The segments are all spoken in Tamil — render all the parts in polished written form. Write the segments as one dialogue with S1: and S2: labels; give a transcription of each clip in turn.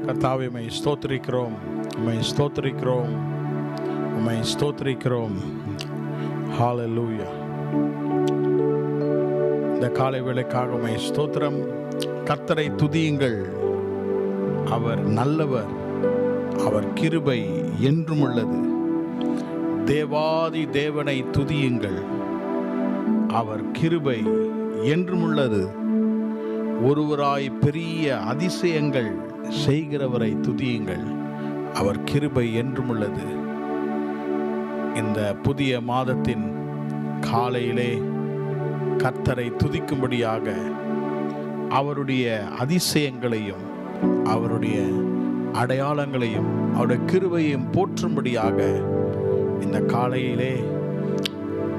S1: கர்த்தாவே உம்மை ஸ்தோத்திரிக்கிறோம், உம்மை ஸ்தோத்திரிக்கிறோம், உம்மை ஸ்தோத்திரிக்கிறோம். ஹல்லேலூயா. இந்த காலை வேளைக்காக உம்மை ஸ்தோத்திரம். கர்த்தரை துதியுங்கள், அவர் நல்லவர், அவர் கிருபை என்றும் உள்ளது. தேவாதி தேவனை துதியுங்கள், அவர் கிருபை என்றும் உள்ளது. ஒருவராய் பெரிய அதிசயங்கள் செய்கிறவரை துதியுங்கள், அவர் கிருபை என்றும் உள்ளது. இந்த புதிய மாதத்தின் காலையிலே கர்த்தரை துதிக்கும்படியாக அவருடைய அதிசயங்களையும் அவருடைய அடையாளங்களையும் அவருடைய கிருபையையும் போற்றும்படியாக இந்த காலையிலே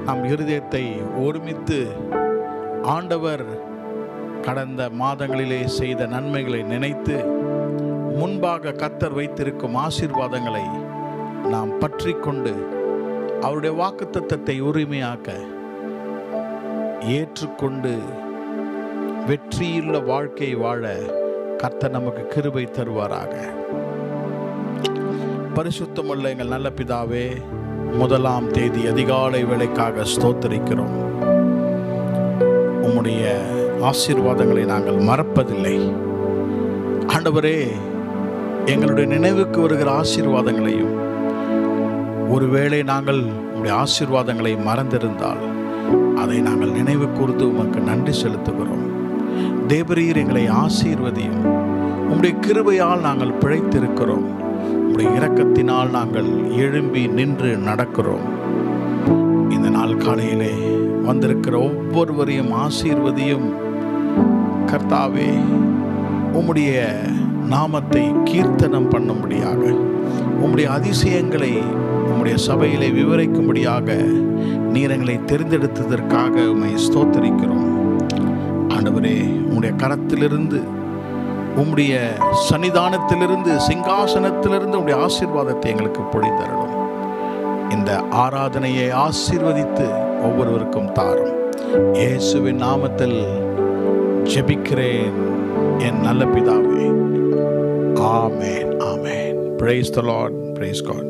S1: நம் இருதயத்தை ஒருமித்து ஆண்டவர் கடந்த மாதங்களிலே செய்த நன்மைகளை நினைத்து முன்பாக கர்த்தர் வைத்திருக்கும் ஆசீர்வாதங்களை நாம் பற்றி கொண்டு அவருடைய வாக்குத்தத்தத்தை உரிமையாக்க ஏற்றுக்கொண்டு வெற்றியுள்ள வாழ்க்கை வாழ கர்த்தர் நமக்கு கிருபை தருவாராக. பரிசுத்தமுள்ள எங்கள் நல்ல பிதாவே, 1ஆம் தேதி அதிகாலை வேளைக்காக ஸ்தோத்திரிக்கிறோம். உம்முடைய ஆசீர்வாதங்களை நாங்கள் மறப்பதில்லை ஆண்டவரே. எங்களுடைய நினைவுக்கு வருகிற ஆசீர்வாதங்களையும், ஒருவேளை நாங்கள் உம்முடைய ஆசீர்வாதங்களை மறந்திருந்தால் அதை நாங்கள் நினைவு கூர்ந்து உமக்கு நன்றி செலுத்துகிறோம். தேவரீர் எங்களை ஆசீர்வதியும். உம்முடைய கிருபையால் நாங்கள் பிழைத்திருக்கிறோம். உம்முடைய இரக்கத்தினால் நாங்கள் எழும்பி நின்று நடக்கிறோம். இந்த நாள் காலையிலே வந்திருக்கிற ஒவ்வொருவரையும் ஆசீர்வதியும். கர்த்தாவே, உம்முடைய நாமத்தை கீர்த்தனம் பண்ணும்படியாக, உம்முடைய அதிசயங்களை உம்முடைய சபையிலே விவரிக்கும்படியாக நீர் எங்களை தெரிந்தெடுத்ததற்காக உம்மை ஸ்தோத்திரிக்கிறோம். ஆண்டவரே, உம்முடைய கரத்திலிருந்து, உம்முடைய சன்னிதானத்திலிருந்து, சிங்காசனத்திலிருந்து உம்முடைய ஆசீர்வாதத்தை எங்களுக்கு பொழிந்தருளும். இந்த ஆராதனையை ஆசீர்வதித்து ஒவ்வொருவருக்கும் தாரும். இயேசுவின் நாமத்தில் ஜெபிக்கிறேன் என் நல்ல பிதாவே. ஆமென், ஆமென். Praise the Lord, praise God.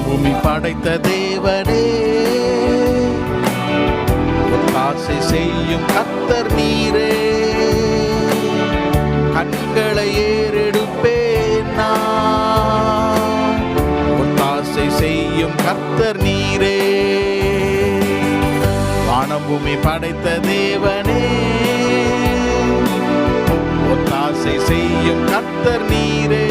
S1: பூமி படைத்த தேவனே, ஒத்தாசை செய்யும் கர்த்தர் நீரே. கண்களை ஏறெடுப்பேன் நான், ஒத்தாசை செய்யும் கர்த்தர் நீரே. வானம் பூமி படைத்த தேவனே, ஒத்தாசை செய்யும் கர்த்தர் நீரே.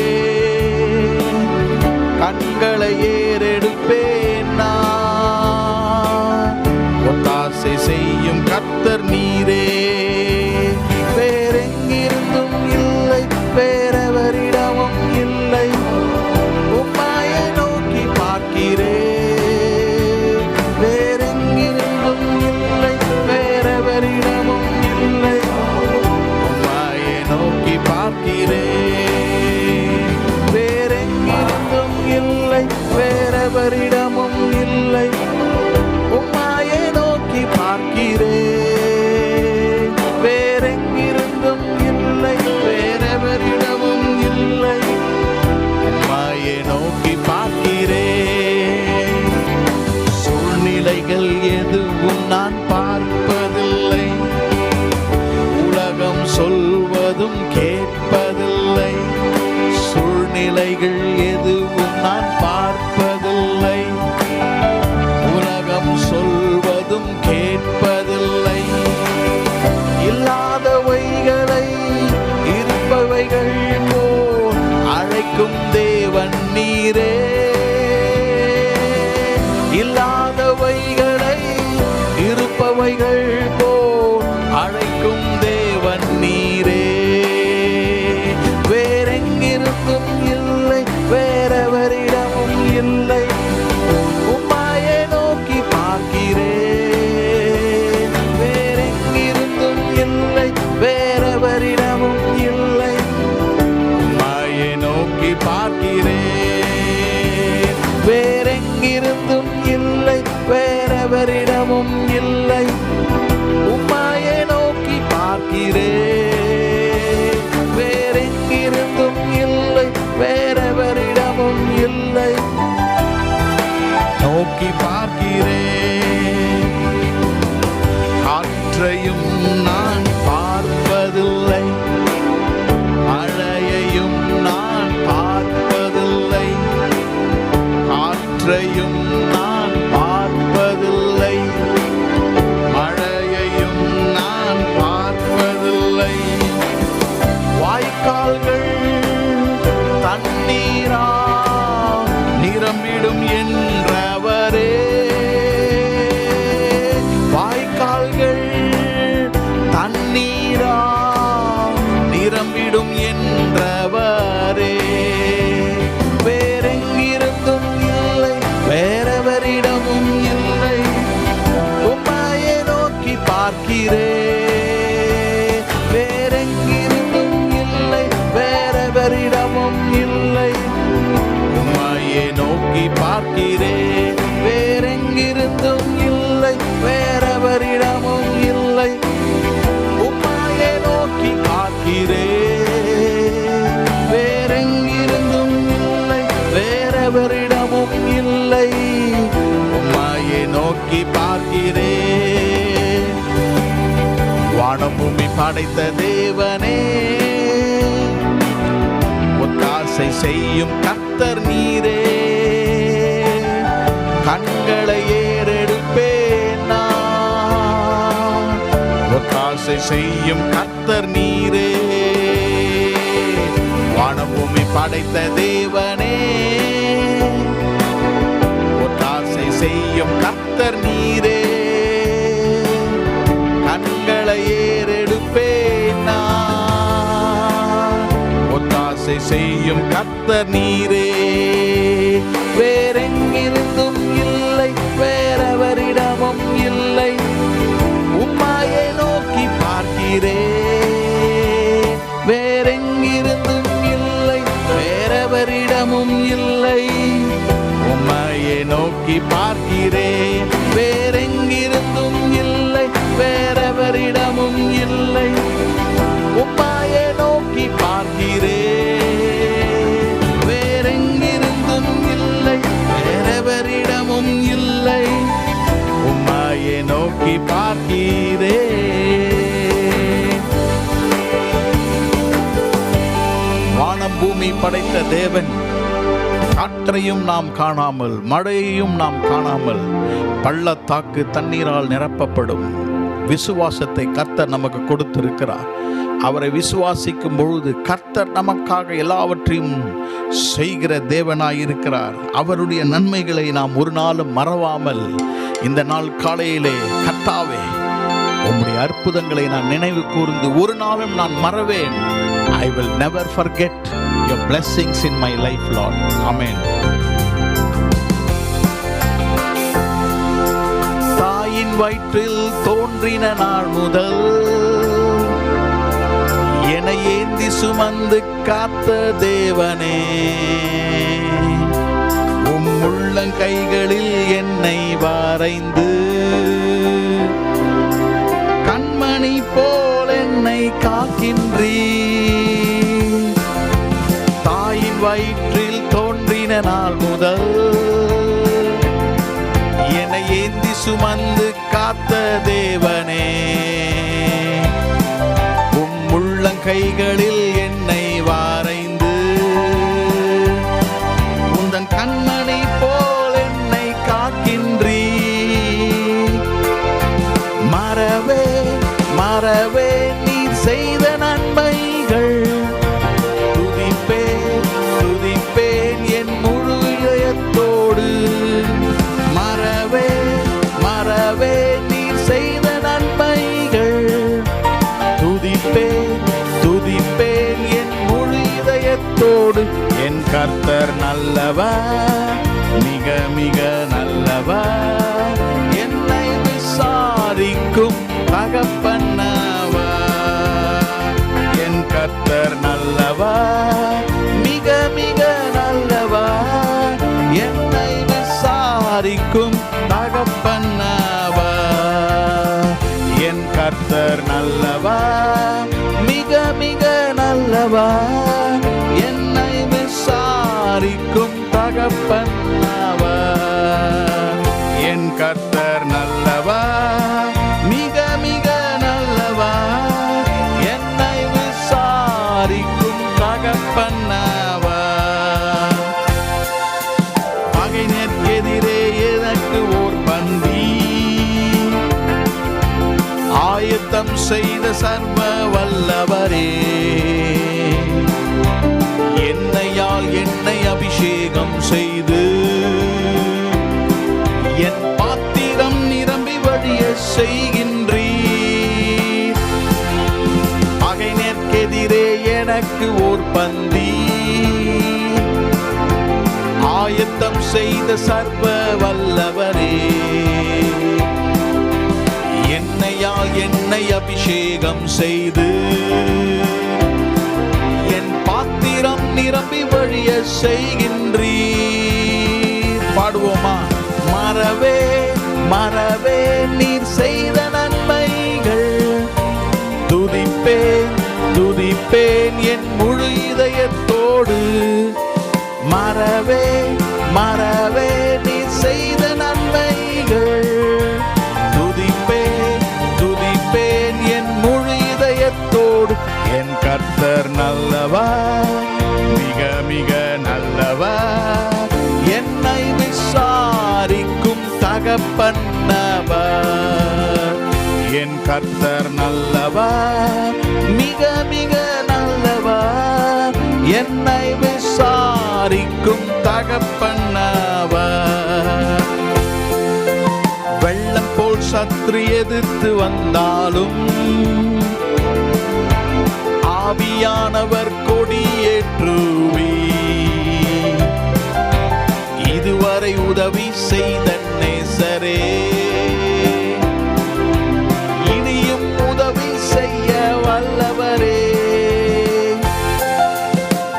S1: கண்களை ஏறெடுப்பேன் நான், ஒத்தாசை செய்யும் கர்த்தர் நீரே. வேறெங்கிருந்தும் இல்லை, வேறெவரிடமும் இல்லை, உம்மையை நோக்கி பார்க்கிறேன். வேறெங்கிருந்தும் இல்லை, வேறெவரிடமும் இல்லை, உம்மையை நோக்கி பார்க்கிறேன். வேறெவரிடமும் இல்லை, உம்மையை நோக்கி பார்க்கிறேன். வேறெங்கிருந்தும் இல்லை, வேறெவரிடமும் இல்லை, உம்மையை நோக்கி பார்க்கிறேன். சூழ்நிலைகள் எதுவும் நான் பார்ப்பதில்லை, உலகம் சொல்வதும் கேட்பதில்லை. சூழ்நிலைகள் எதுவும் நான் பார்ப்பதில்லை, உலகம் சொல்வதும் கேட்பதில்லை. இல்லாதவைகளை இருப்பவைகள் போல் அழைக்கும் தேவன் நீரே. இல்லாதவைகளை இருப்பவைகள் போல் அழைக்கும் தேவன் நீரே. வேறெங்கிருந்தும் இல்லை, வேறெவரிடமும் இல்லை, தண்ணீரா நிரம்பிடும் என்றவரே, வாய்க்கால்கள் தண்ணீரா நிரம்பிடும் என்றவரே, வேறெங்கிருந்தும் இல்லை வேறெவரிடமும் இல்லை, உம்மையே நோக்கி பார்க்கிறேன். வேறெங்கிருந்தும் இல்லை வேறெவரிடமும் இல்லை, உம்மையே நோக்கி பார்க்கிறேன். வேறெங்கிருந்தும் இல்லை வேறெவரிடமும் இல்லை, உம்மையே நோக்கி பார்க்கிறேன். வேறெங்கிருந்தும் இல்லை வேறெவரிடமும் இல்லை, உம்மையே நோக்கி பார்க்கிறேன். வானம் பூமி படைத்த தேவனே, ஒத்தாசை செய்யும் கர்த்தர் நீரே, கண்களை ஏறெடுப்பேன் நான். ஒத்தாசை செய்யும் கர்த்தர் நீரே, வானம் பூமி படைத்த தேவனே, ஒத்தாசை செய்யும் கர்த்தர் நீரே, கண்களை ஏறெடுப்பேன் நான். ஒத்தாசை செய்யும் கர்த்தர் நீரே, வேறெங்கிருந்தும் இல்லை வேறெவரிடமும் இல்லை, உம்மையே நோக்கி பார்க்கிறேன். வேறெங்கிருந்தும் இல்லை வேறெவரிடமும் இல்லை, உம்மையே நோக்கி பார்க்கிறேன். வேறெங்கிருந்தும் இல்லை வேறெவரிடமும் இல்லை, உம்மையே நோக்கி பார்க்கிறேன். வேறெங்கிருந்தும் இல்லை வேறெவரிடமும் இல்லை, உம்மையே நோக்கி பார்க்கிறேன். வானம் பூமி படைத்த தேவன், காற்றையும் நாம் காணாமல் மழையையும் நாம் காணாமல், பள்ளத்தாக்கு தண்ணீரால் நிரப்பப்படும் விசுவாசத்தை கர்த்தர் நமக்கு கொடுத்திருக்கிறார். அவரை விசுவாசிக்கும் பொழுது கர்த்தர் நமக்காக எல்லாவற்றையும் செய்கிற தேவனாயிருக்கிறார். அவருடைய நன்மைகளை நாம் ஒரு நாளும் மறவாமல் இந்த நாள் காலையிலே, கர்த்தாவே உம்முடைய அற்புதங்களை நான் நினைவு கூர்ந்து ஒரு நாளும் நான் மறவேன். I will never forget your blessings in my life, Lord. Amen. தாயின் வயிற்றில் தோன்றின நாள் முதல் என்னை ஏந்தி சுமந்து காத்த தேவனே, உம் உள்ளங்கைகளில் என்னை வரைந்து கண்மணி போல் என்னை காக்கின்றீர். தாயின் வயிற்றில் தோன்றின நாள் முதல் என்னை ஏந்தி சுமந்து காத்த தேவனே, உம் உள்ளங்கைகளில் என்னை வரைந்து உந்தன் கண்மணி போல் என்னை காக்கின்றீர். மறவே மறவே நீர் செய்த நன்மைகள், துதிப்பேன் துதிப்பேன் என் முழு இதயத்தோடு. மறவே மறவே நீர் செய்த நன்மைகள், துதிப்பேன் துதிப்பேன் என் முழு இதயத்தோடு. என் கர்த்தர் நல்லவர், மிக மிக நல்லவர், என்னை விசாரிக்கும் தகப்பனவர். என் கர்த்தர் நல்லவர், மிக மிக நல்லவர், என்னை விசாரிக்கும் தகப்பனவர். என் கர்த்தர் நல்லவர், மிக மிக நல்லவர், என்னை விசாரிக்கும் தகப்பனவர். என் கர்த்தர் நல்லவர், மிக மிக நல்லவர், என்னை விசாரிக்கும் தகப்பனவர். பகைஞர்க்கு எதிரே எனக்கு ஓர் பந்தி ஆயத்தம் செய்த சர்வ வல்லவரே, என்னையால் ஆயத்தம் செய்த சர்வ வல்லவரே, என்னையால் என்னை அபிஷேகம் செய்து என் பாத்திரம் நிரம்பி வழிய செய்கின்றீர். பாடுவோமா? மறவே மறவே நீர் செய்த நன்மைகள், துதிப்பேன் துதிப்பேன் என் முழு இதயத்தோடு. மறவே மறவே நீர் செய்த நன்மைகள், துதிப்பேன் துதிப்பேன் என் முழு இதயத்தோடு. என் கர்த்தர் நல்லவர், மிக மிக நல்லவர், என்னை விசாரிக்கும் தகப்பன்னவர். என் கர்த்தர் நல்லவர், மிக மிக நல்லவர், என்னை விசாரிக்கும் தகப்பன்னவர். வெள்ளம் போல் சத்ரு எதிர்த்து வந்தாலும் ஆவியானவர் கொடியேற்றுவி. இதுவரை உதவி செய்த நேசரே, இனியும் உதவி செய்ய வல்லவரே.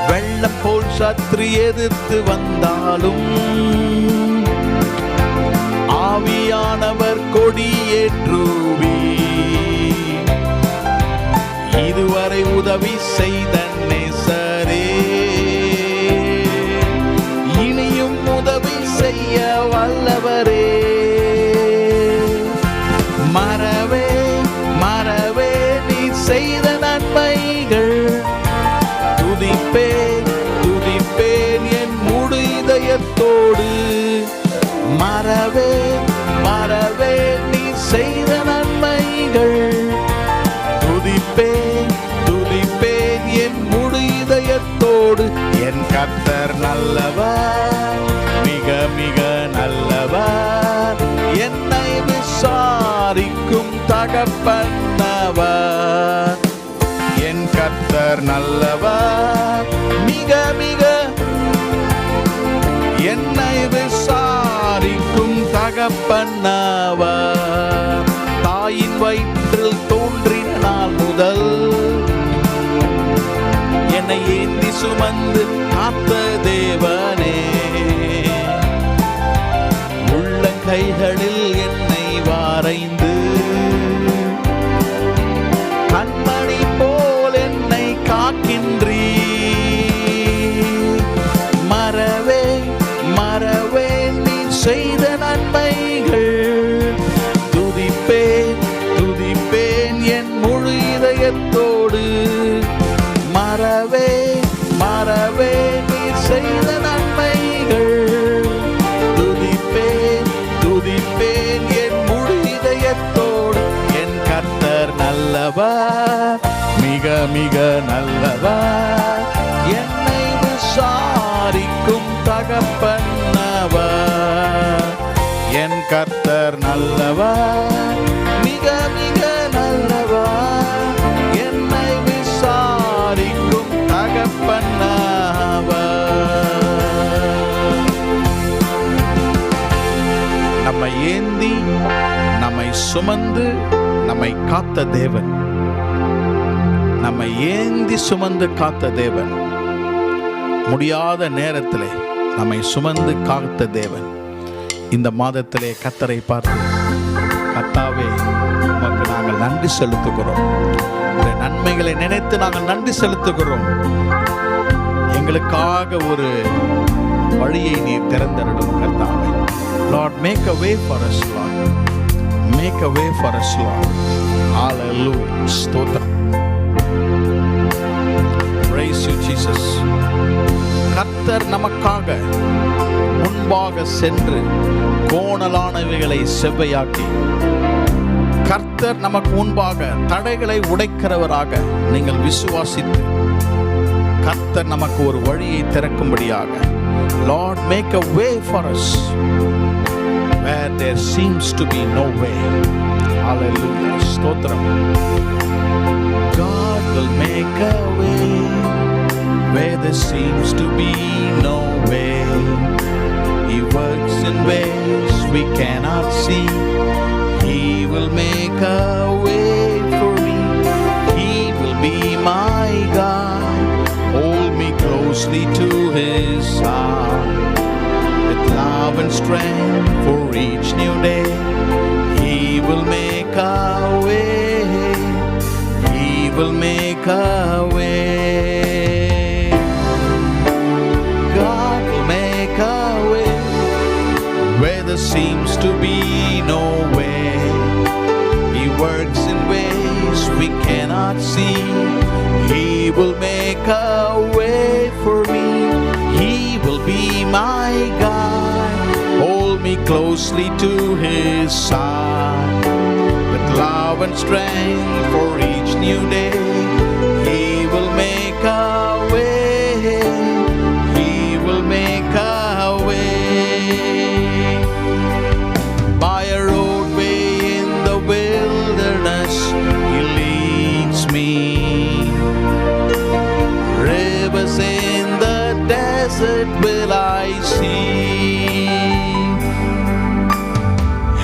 S1: வெள்ளம் போல் சத்ரு எதிர்த்து வந்தாலும் ஆவியானவர் கொடியேற்றுவி. இதுவரை உதவி செய்த நேசரே, இனியும் உதவி செய்ய வல்லவரே. மறவே மறவே நீ செய்த நன்மைகள், துதிப்பேன் துதிப்பேன் என் முழு இதயத்தோடு. மறவே மறவே நீ செய்த நன்மைகள், துதிப்பேன் துதிப்பேன் என் முழு இதயத்தோடு. என் கர்த்தர் நல்லவர், மிக மிக நல்லவர், என்னை விசாரிக்கும் தகப்பன்னவர். என் கர்த்தர் நல்லவர், மிக மிக என்னை விசாரிக்கும் தகப்பன்னவர். தாயின் வயிற்றில் தோன்றின நாள் முதல் என்னை ஏந்தி சுமந்து காத்த தேவனே, உள்ளங்கைகளில் என்னை வரைந்து கண்மணி போல் என்னை காக்கின்றீர். மறவே மறவே நீ செய்த நன்மைகள், துதிப்பேன் துதிப்பேன் என் முழு இதயத்தோடு. மறவே மறவே நீ செய்த நன்மைகள், துதிப்பேன் துதிப்பேன் என் முழு இதயத்தோடு. என் கர்த்தர் நல்லவர், மிக மிக நல்லவர், என்னை விசாரிக்கும் தகப்பன்னவர். என் கர்த்தர் நல்லவர், மிக மிக நல்லவர், என்னை விசாரிக்கும் தகப்பன்னவர். நம்மை ஏந்தி நம்மை சுமந்து நம்மை காத்த தேவன், நம்மை ஏந்தி சுமந்து காத்த தேவன், முடியாத நேரத்திலே நம்மை சுமந்து காத்த தேவன். இந்த மாதத்திலே கர்த்தரை பார்த்து, கர்த்தாவே உமக்கு நாங்கள் நன்றி செலுத்துகிறோம், நன்மைகளை நினைத்து நாங்கள் நன்றி செலுத்துகிறோம். எங்களுக்காக ஒரு வழியை நீர் திறந்தருளும் கர்த்தாவே. Lord, make a way for us, Lord. Make a way for us, Lord. Hallelujah. ஸ்தோத்திரம். Praise you, Jesus. கர்த்தர் நமக்காக முன்பாக சென்று கோணலானவைகளை செவ்வையாக்கி, கர்த்தர் நமக்கு முன்பாக தடைகளை உடைக்கிறவராக நீங்கள் விசுவாசித்து, கர்த்தர் நமக்கு ஒரு வழியை திறக்கும்படியாக, Lord, make a way for us where there seems to be no way. Hallelujah. ஸ்தோத்திரம். God will make a way where there seems to be no way. we cannot see. He will make a way for me. He will be my God. Hold me closely to His side. With love and strength for each new day, He will make a way. He will make a way. God will make a way where there seems to be no way. He works in ways we cannot see. He will make a way for me. He will be my God. Hold me closely to His side. With love and strength for each new day, He will make a way. He will make a way. By a roadway in the wilderness, He leads me. Rivers in the desert will I see.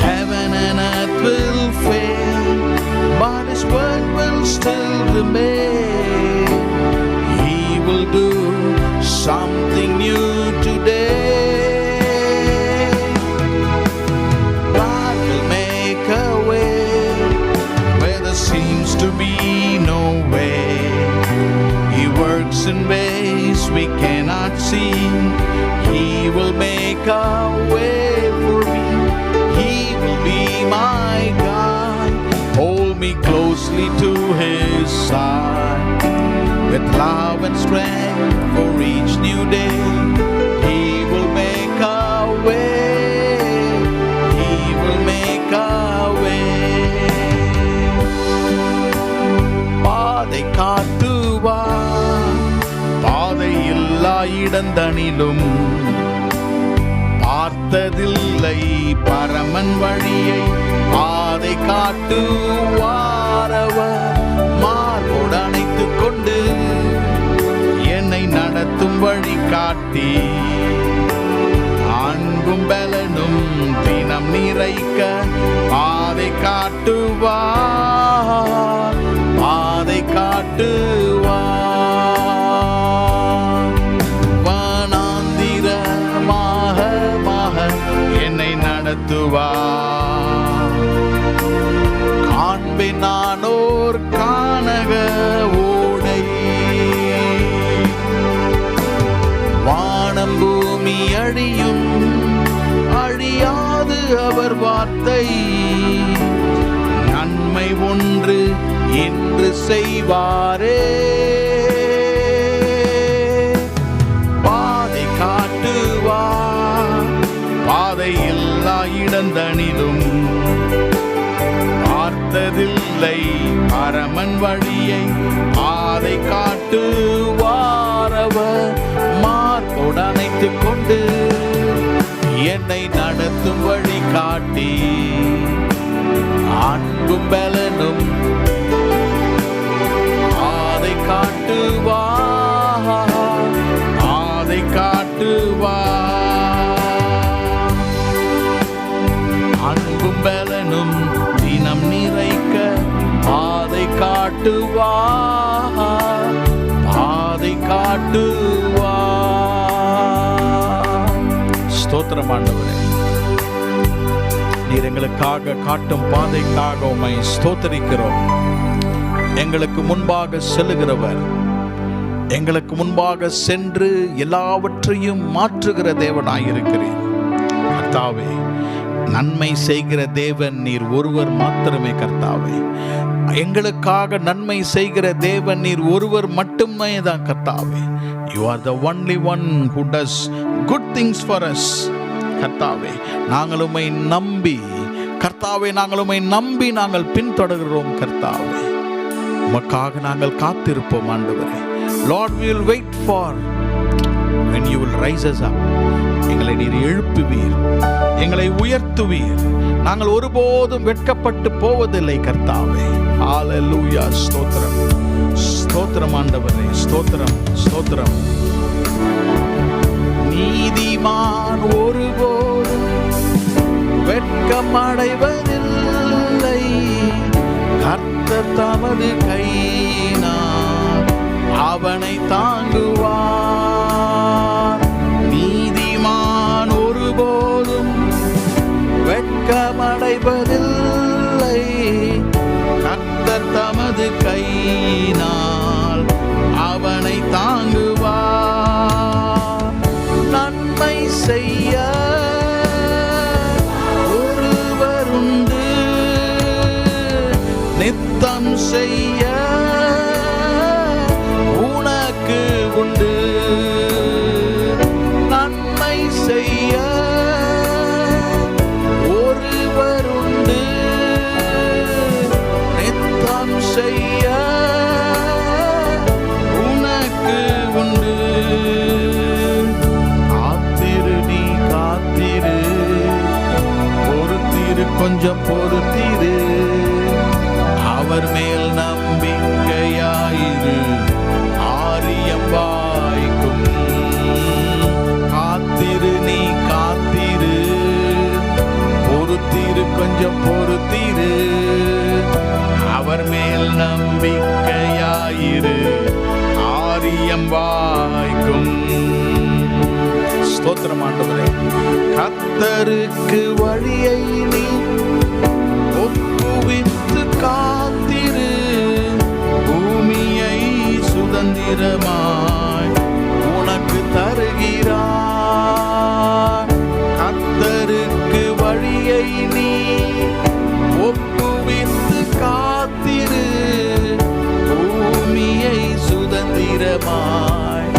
S1: Heaven and earth will fail, but His word will still remain. He will do something new today. God will make a way where there seems to be no way. He works in ways we cannot see. He will make a way for me. He will be my God. Hold me closely to His side. With love and strength for each new day, He will make a way. He will make a way. பாதை காட்டுவார், பாதை இல்லா இடந்தனிலும் பார்த்ததில்லை பரமன் வழியை. பாதை காட்டுவாரவர், மார்போடு அணைத்துக் கொண்டு என்னை நடத்தும் வழி காட்டி. அன்பும் பலனும் தினம் நிறைக்க பாதை காட்டுவார், பாதை காட்டுவார். வனாந்திரமாக என்னை நடத்துவார். காண்பேன் நானோர் கானக ஓடை. வானம் பூமி அழியும், அழியாது அவர் வார்த்தை. நன்மை ஒன்று என்று செய்வாரே. பாதை காட்டுவார், பாதை இல்லா இடந்தனிலும் பார்த்ததில்லை பரமன் வழியை. பாதை காட்டுவாரவர், மார்போடு அணைத்துக் கொண்டு என்னை நடத்தும் வழி காட்டி. அன்பும் பலனும் பாதை காட்டுவார், பாதை காட்டுவார். அன்பும் பலனும் தினம் நிறைக்க பாதை காட்டுவார், பாதை காட்டுவார். ஸ்தோத்திரம் ஆண்டவரே, நீர் எங்களுக்காக காட்டும் பாதைக்காக உம்மை ஸ்தோத்திரிக்கிறோம். எங்களுக்கு முன்பாக செல்லுகிறவர், எங்களுக்கு முன்பாக சென்று எல்லாவற்றையும் மாற்றுகிற தேவனாயிருக்கிறீர். கர்த்தாவே, நன்மை செய்கிற தேவன் நீர் ஒருவர் மாத்திரமே. கர்த்தாவே, எங்களுக்காக நன்மை செய்கிற தேவன் நீர் ஒருவர் மட்டுமே தான். கர்த்தாவே, you are the only one who does good things for us. கர்த்தாவே, நாங்கள் உம்மை நம்பி, கர்த்தாவே நாங்கள் உம்மை நம்பி நாங்கள் பின்தொடர்கிறோம். கர்த்தாவே, உமக்காக நாங்கள் காத்திருப்போம் ஆண்டவரே. Lord, we will wait for when you will rise us up. எங்களை நீர் எழுப்புவீர், எங்களை உயர்த்துவீர். நாங்கள் ஒருபோதும் வெட்கப்பட்டு போவதில்லை கர்த்தாவே. ஹalleluya. ஸ்தோத்திரம், ஸ்தோத்திரம் ஆண்டவரே, ஸ்தோத்திரம், ஸ்தோத்திரம். நீதிமான் ஒருபோதும் அடைவதில்லை. கர்த்தர் தமது கையினால் அவனை தாங்குவார். நீதிமான் ஒருபோதும் வெட்கமடைவதில்லை. கர்த்தர் தமது கையினால் அவனை தாங்குவார். நன்மை செய்ய ஒருவருண்டு, நித்தம் செய்ய உனக்கு உண்டு. நன்மை செய்ய ஒருவருண்டு, நித்தம் செய்ய உனக்கு உண்டு. காத்திரு, நீ காத்திரு, பொறுத்திரு, கொஞ்சம் பொறுத்திரு, அவர் மேல் நம்பிக்கையாயிரு, ஆரியம் வாய்க்கும். காத்திரு, நீ காத்திரு, பொறுத்திரு, கொஞ்சம் பொறுத்திரு, அவர் மேல் நம்பிக்கையாயிரு, ஆரியம் வாய்க்கும். ஸ்தோத்திரம் ஆண்டவரே. கர்த்தருக்கு வழியை நீ ஒப்புவித்து காத்திரு, பூமியை சுதந்திரமாய் உனக்கு தருகிறார். கர்த்தருக்கு வழியை நீ ஒப்புவித்து காத்திரு, பூமியை சுதந்திரமாய்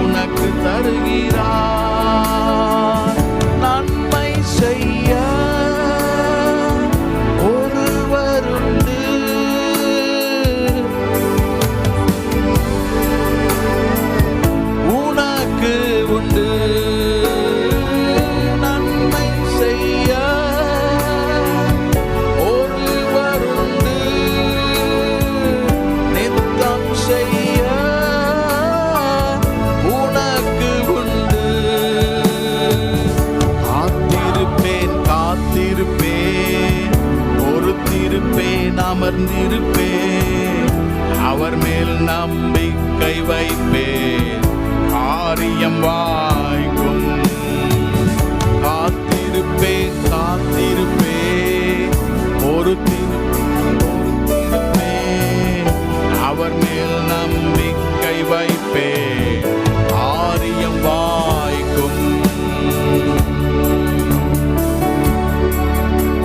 S1: உனக்கு தருகிறார். நன்மை செய்ய ஒருவருண்டு, உனக்கு உண்டு. நன்மை செய்ய ஒருவருண்டு, நித்தம் செய்ய உனக்கு உண்டு. காத்திருப்பேன், காத்திருப்பேன், பொறுத்திருப்பேன், அமர்ந்திருப்பேன், அவர் மேல் நம்பிக்கை வைப்பேன், காரியம் வாய்க்கும். காத்திருப்பேன், காத்திருப்பேன், பொறுத்திருப்பேன், அவர் மேல் நம்பிக்கை வைப்பேன், காரியம் வாய்க்கும்.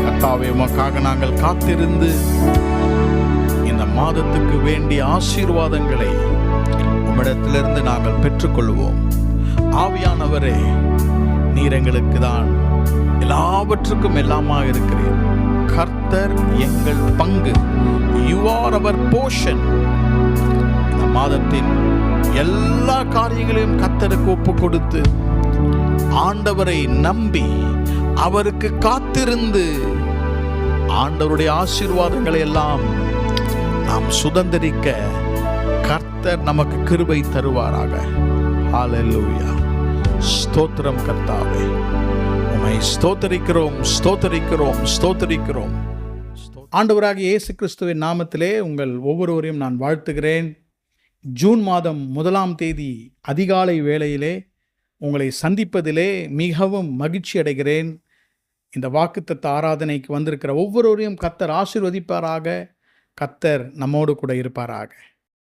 S1: கர்த்தாவே, உமக்காக நாங்கள் காத்திருந்து இந்த மாதத்துக்கு வேண்டிய ஆசீர்வாதங்களை உம்மிடத்திலிருந்து நாங்கள் பெற்றுக்கொள்வோம். ஆவியானவரே, நீர் எங்களுக்கு தான் எல்லாவற்றுக்கும் எல்லாமாக இருக்கிறீர். கர்த்தர் எங்கள் பங்கு. You are our portion. இந்த மாதத்தின் எல்லா காரியங்களையும் கர்த்தருக்கு ஒப்பு கொடுத்து, ஆண்டவரை நம்பி, அவருக்கு காத்திருந்து, ஆண்டவருடைய ஆசீர்வாதங்களை எல்லாம் நாம் சுதந்திரிக்க கர்த்தர் நமக்கு கிருபை தருவாராக. ஹல்லேலூயா. ஸ்தோத்திரம் கர்த்தாவே, உம்மை ஸ்தோத்தரிக்கிறோம், ஸ்தோத்தரிக்கிறோம், ஸ்தோத்தரிக்கிறோம். ஆண்டவராகிய இயேசு கிறிஸ்துவின் நாமத்திலே உங்கள் ஒவ்வொருவரையும் நான் வாழ்த்துகிறேன். ஜூன் மாதம் 1ஆம் தேதி அதிகாலை வேளையிலே உங்களை சந்திப்பதிலே மிகவும் மகிழ்ச்சி அடைகிறேன். இந்த வாக்குத்தத்த ஆராதனைக்கு வந்திருக்கிற ஒவ்வொருவரையும் கர்த்தர் ஆசீர்வதிப்பாராக. கர்த்தர் நம்மோடு கூட இருப்பாராக.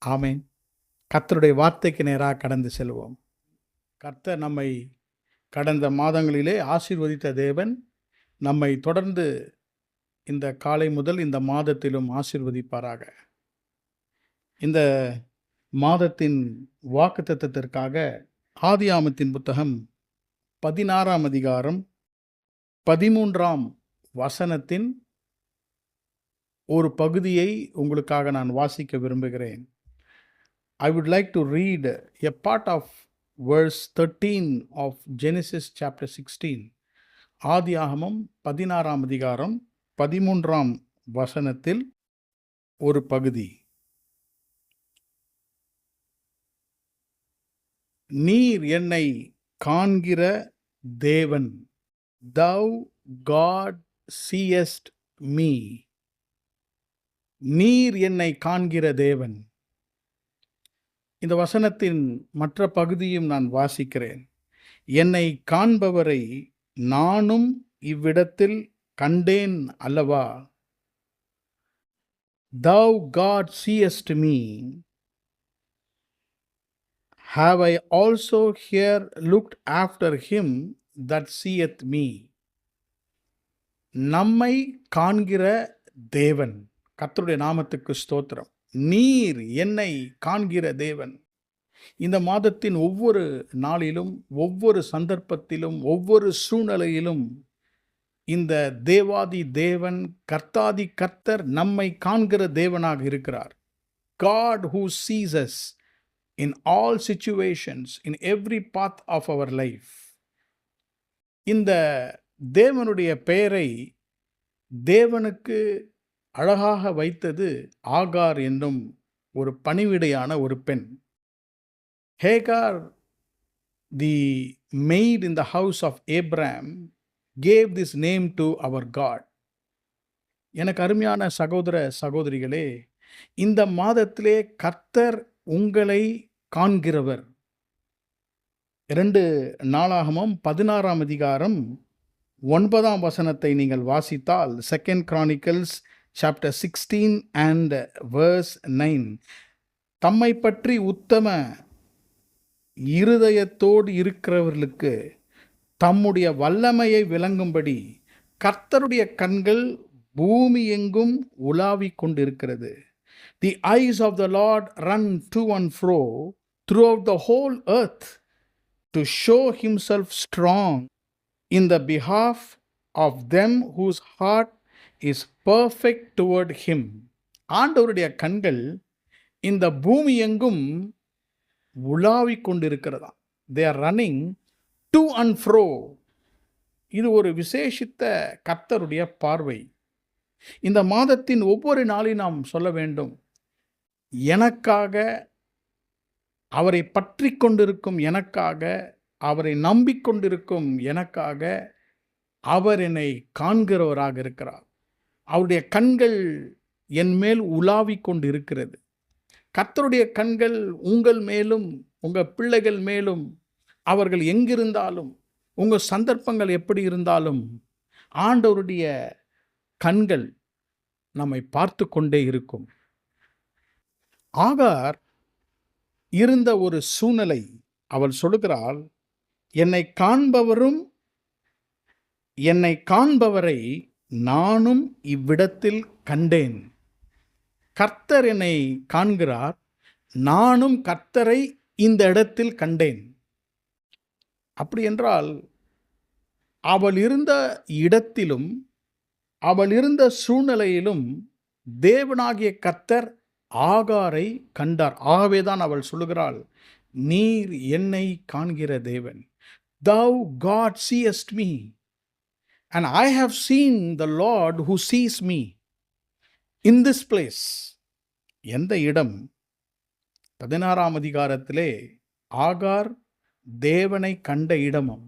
S1: ஆமென். கர்த்தருடைய வார்த்தைக்கு நேராக கடந்து செல்வோம். கர்த்தர் நம்மை கடந்த மாதங்களிலே ஆசீர்வதித்த தேவன் நம்மை தொடர்ந்து இந்த காலை முதல் இந்த மாதத்திலும் ஆசீர்வதிப்பாராக. இந்த மாதத்தின் வாக்குத்தத்தத்திற்காக ஆதியாகமத்தின் புத்தகம் 16ஆம் அதிகாரம் 13ஆம் வசனத்தின் ஒரு பகுதியை உங்களுக்காக நான் வாசிக்க விரும்புகிறேன். I would like to read a part of verse 13 of Genesis chapter 16. ஆதியாகமம் 16ஆம் அதிகாரம் 13ஆம் வசனத்தில் ஒரு பகுதி. நீர் என்னை காண்கிற தேவன், thou God seest me. நீர் என்னை காண்கிற தேவன். இந்த வசனத்தின் மற்ற பகுதியும் நான் வாசிக்கிறேன். என்னை காண்பவரை நானும் இவ்விடத்தில் கண்டேன் அல்லவா? Thou God seest me. Have I also here looked after him that seeth me? நம்மை காண்கிற தேவன். கர்த்தருடைய நாமத்துக்கு ஸ்தோத்திரம். நீர் என்னை காண்கிற தேவன். இந்த மாதத்தின் ஒவ்வொரு நாளிலும், ஒவ்வொரு சந்தர்ப்பத்திலும், ஒவ்வொரு சூழ்நிலையிலும் இந்த தேவாதி தேவன், கர்த்தாதி கர்த்தர் நம்மை காண்கிற தேவனாக இருக்கிறார். God who sees us in all situations, in every path of our life. இந்த தேவனுடைய பெயரை தேவனுக்கு அழகாக வைத்தது ஆகார் என்னும் ஒரு பணிவிடையான ஒரு பெண். Hagar, the maid in the house of Abraham, gave this name to our God. எனக்கு அருமையான சகோதர சகோதரிகளே, இந்த மாதத்திலே கர்த்தர் உங்களை காண்கிறவர். 2 நாளாகமம் 16ஆம் அதிகாரம் 9ஆம் வசனத்தை நீங்கள் வாசித்தால், 2 Chronicles chapter 16 and verse 9, தம்மை பற்றி உத்தம இருதயத்தோடு இருக்கிறவர்களுக்கு தம்முடைய வல்லமையை விளங்கும்படி கர்த்தருடைய கண்கள் பூமி எங்கும் உலாவிக் கொண்டிருக்கிறது. The eyes of the Lord run to and fro throughout the whole earth to show himself strong in the behalf of them whose heart is perfect toward him. ஆண்டவருடைய கண்கள் இந்த பூமி எங்கும் உலாவிக் கொண்டிருக்கிறதா. They are running to and fro. இது ஒரு விசேஷித்த கர்த்தருடைய பார்வை. இந்த மாதத்தின் ஒவ்வொரு நாளையும் நாம் சொல்ல வேண்டும், எனக்காக, அவரை பற்றி கொண்டிருக்கும் எனக்காக, அவரை நம்பிக்கொண்டிருக்கும் எனக்காக அவர் என்னை காண்கிறவராக இருக்கிறார். அவருடைய கண்கள் என் மேல் உலாவிக் கொண்டு இருக்கிறது. கர்த்தருடைய கண்கள் உங்கள் மேலும், உங்கள் பிள்ளைகள் மேலும், அவர்கள் எங்கிருந்தாலும், உங்கள் சந்தர்ப்பங்கள் எப்படி இருந்தாலும், ஆண்டவருடைய கண்கள் நம்மை பார்த்து கொண்டே இருக்கும். ஆகார் இருந்த ஒரு சூழ்நிலை, அவள் சொல்லுகிறாள், என்னை காண்பவரும் என்னை காண்பவரை நானும் இவ்விடத்தில் கண்டேன். கர்த்தர் என்னை காண்கிறார், நானும் கர்த்தரை இந்த இடத்தில் கண்டேன். அப்படி என்றால் அவள் இருந்த இடத்திலும் அவள் இருந்த சூழ்நிலையிலும் தேவனாகிய கர்த்தர் ஆகாரை கண்டார். ஆகவேதான் அவள் சொல்லுகிறாள், நீர் என்னை காண்கிற தேவன். Thou God seest me, and I have seen the Lord who sees me. In this place, எந்த இடம்? 16ஆம் அதிகாரத்திலே ஆகார் தேவனை கண்ட இடமும்,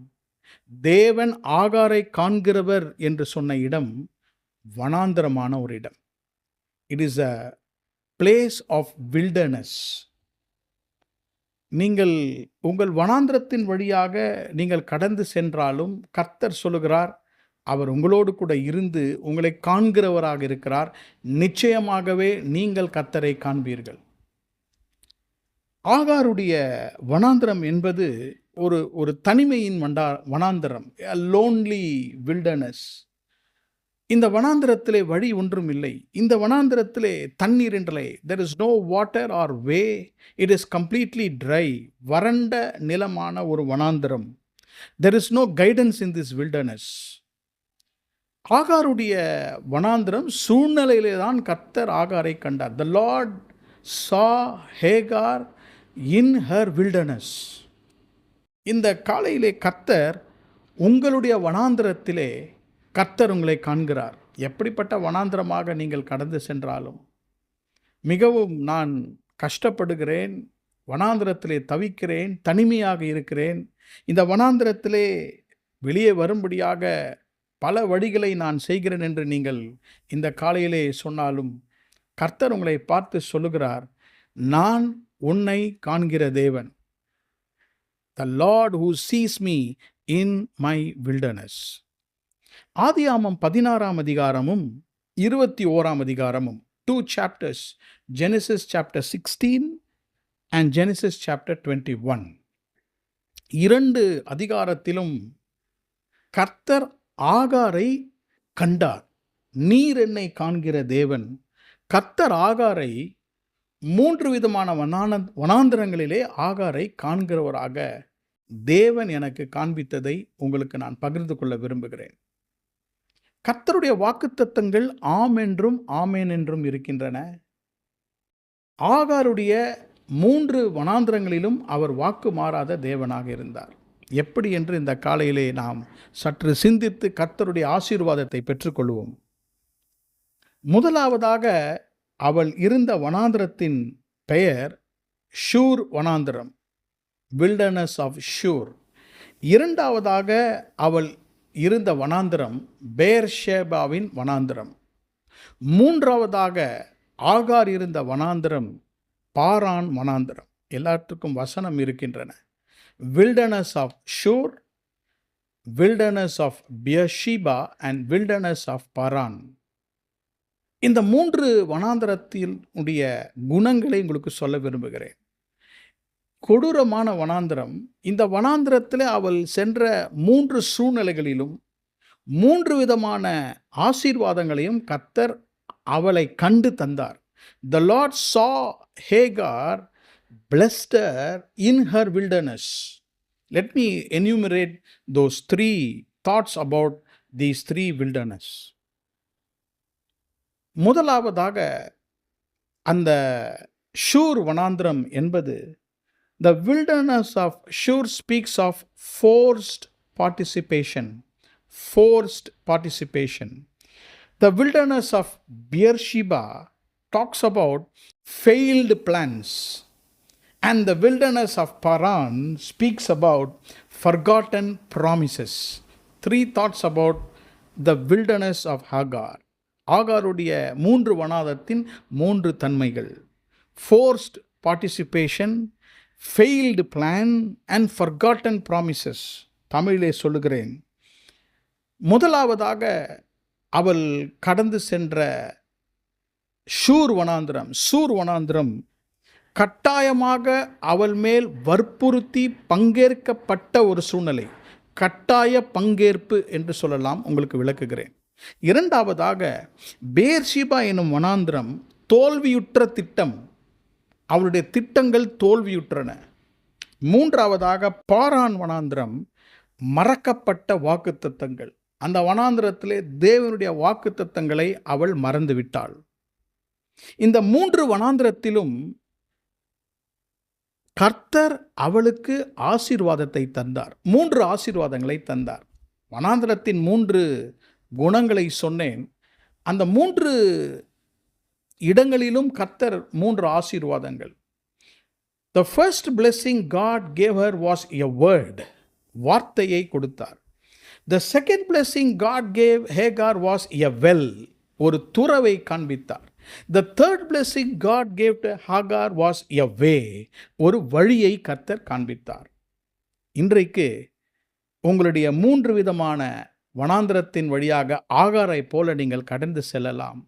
S1: தேவன் ஆகாரை காண்கிறவர் என்று சொன்ன இடம் வனாந்தரமான ஒரு இடம். It is a place of wilderness. நீங்கள் உங்கள் வனாந்திரத்தின் வழியாக நீங்கள் கடந்து சென்றாலும் கர்த்தர் சொல்லுகிறார், அவர் உங்களோடு கூட இருந்து உங்களை காண்கிறவராக இருக்கிறார். நிச்சயமாகவே நீங்கள் கர்த்தரை காண்பீர்கள். ஆகாருடைய வனாந்திரம் என்பது ஒரு தனிமையின் வனாந்திரம், a lonely wilderness. இந்த வனாந்திரத்திலே வழி ஒன்றும் இல்லை. இந்த வனாந்திரத்திலே தண்ணீர் என்றில்லை. there is no water or way. it is completely dry. வறண்ட நிலமான ஒரு வனாந்திரம். there is no guidance in this wilderness. ஆகாருடைய வனாந்திரம் சூழ்நிலையிலே தான் கர்த்தர் ஆகாரை கண்டார். the Lord saw Hagar in her wilderness. இந்த காலையிலே கர்த்தர் உங்களுடைய வனாந்திரத்திலே கர்த்தர் உங்களை காண்கிறார். எப்படிப்பட்ட வனாந்திரமாக நீங்கள் கடந்து சென்றாலும், மிகவும் நான் கஷ்டப்படுகிறேன், வனாந்திரத்திலே தவிக்கிறேன், தனிமையாக இருக்கிறேன், இந்த வனாந்திரத்திலே வெளியே வரும்படியாக பல வழிகளை நான் செய்கிறேன் என்று நீங்கள் இந்த காலையிலே சொன்னாலும் கர்த்தர் உங்களை பார்த்து சொல்லுகிறார், நான் உன்னை காண்கிற தேவன். The Lord who sees me in my wilderness. ஆதியாமம் 16ஆம் அதிகாரமும் 21ஆம் அதிகாரமும் 2 chapters, Genesis chapter 16 and Genesis chapter 21. 2 அதிகாரத்திலும் கர்த்தர் ஆகாரை கண்டார். நீர் என்னை காண்கிற தேவன். கர்த்தர் ஆகாரை 3 விதமான வனாந்தரங்களிலே ஆகாரை காண்கிறவராக தேவன் எனக்கு காண்பித்ததை உங்களுக்கு நான் பகிர்ந்து கொள்ள விரும்புகிறேன். கர்த்தருடைய வாக்குத்தத்தங்கள் ஆம் என்றும் ஆமேன் என்றும் இருக்கின்றன. ஆகாருடைய 3 வனாந்தரங்களிலும் அவர் வாக்கு மாறாத தேவனாக இருந்தார். எப்படி என்று இந்த காலையிலே நாம் சற்று சிந்தித்து கர்த்தருடைய ஆசீர்வாதத்தை பெற்றுக்கொள்வோம். முதலாவதாக அவள் இருந்த வனாந்தரத்தின் பெயர் ஷூர் வனாந்தரம், வில்டர்னஸ் ஆஃப் ஷூர். இரண்டாவதாக அவள் இருந்த வனாந்தரம் பேர்ஷேபாவின் வனாந்தரம். மூன்றாவதாக ஆகார் இருந்த வனாந்தரம் பாரான் வனாந்தரம். எல்லாத்துக்கும் வசனம் இருக்கின்றன. Wilderness of Shur, wilderness of Beersheba and wilderness of Paran. இந்த 3 வனாந்தரத்தினுடைய குணங்களை உங்களுக்கு சொல்ல விரும்புகிறேன். கொடூரமான வனாந்தரம். இந்த வனாந்தரத்தில் அவள் சென்ற 3 சூழ்நிலைகளிலும் 3 விதமான ஆசீர்வாதங்களையும் கர்த்தர் அவளை கண்டு தந்தார். The Lord saw Hagar, blessed her in her wilderness. Let me enumerate those 3 thoughts about these 3 wilderness. முதலாவதாக அந்த ஷூர் வனாந்திரம் என்பது, the wilderness of Shur speaks of forced participation. The wilderness of Beersheba talks about failed plans, and the wilderness of Paran speaks about forgotten promises. 3 thoughts about the wilderness of Hagar. ஆகாருடைய 3 வனாந்தரத்தின் 3 தன்மைகள்: forced participation, failed plan and forgotten promises. தமிழிலே சொல்லுகிறேன். முதலாவதாக அவள் கடந்து சென்ற சூர் வனாந்திரம் கட்டாயமாக அவள் மேல் வற்புறுத்தி பங்கேற்கப்பட்ட ஒரு சூழ்நிலை. கட்டாய பங்கேற்பு என்று சொல்லலாம். உங்களுக்கு விளக்குகிறேன். இரண்டாவதாக பேர்ஷிபா எனும் வனாந்திரம் தோல்வியுற்ற திட்டம். அவருடைய திட்டங்கள் தோல்வியுற்றன. மூன்றாவதாக பாரான் வனாந்திரம் மறக்கப்பட்ட வாக்குத்தத்தங்கள். அந்த வனாந்திரத்திலே தேவனுடைய வாக்குத்தத்தங்களை அவள் மறந்துவிட்டாள். இந்த 3 வனாந்திரத்திலும் கர்த்தர் அவளுக்கு ஆசீர்வாதத்தை தந்தார். 3 ஆசீர்வாதங்களை தந்தார். வனாந்திரத்தின் 3 குணங்களை சொன்னேன். அந்த 3 இடங்களிலும் கர்த்தர் 3 ஆசீர்வாதங்கள். The first blessing God gave her was a word. வார்த்தையை கொடுத்தார். The second blessing God gave Hagar was a well. ஒரு துறவை காண்பித்தார். The third blessing God gave to Hagar was a way. ஒரு வழியை கர்த்தர் காண்பித்தார். இன்றைக்கு உங்களுடைய 3 விதமான வனாந்திரத்தின் வழியாக ஆகாரை போல நீங்கள் கடந்து செல்லலாம்.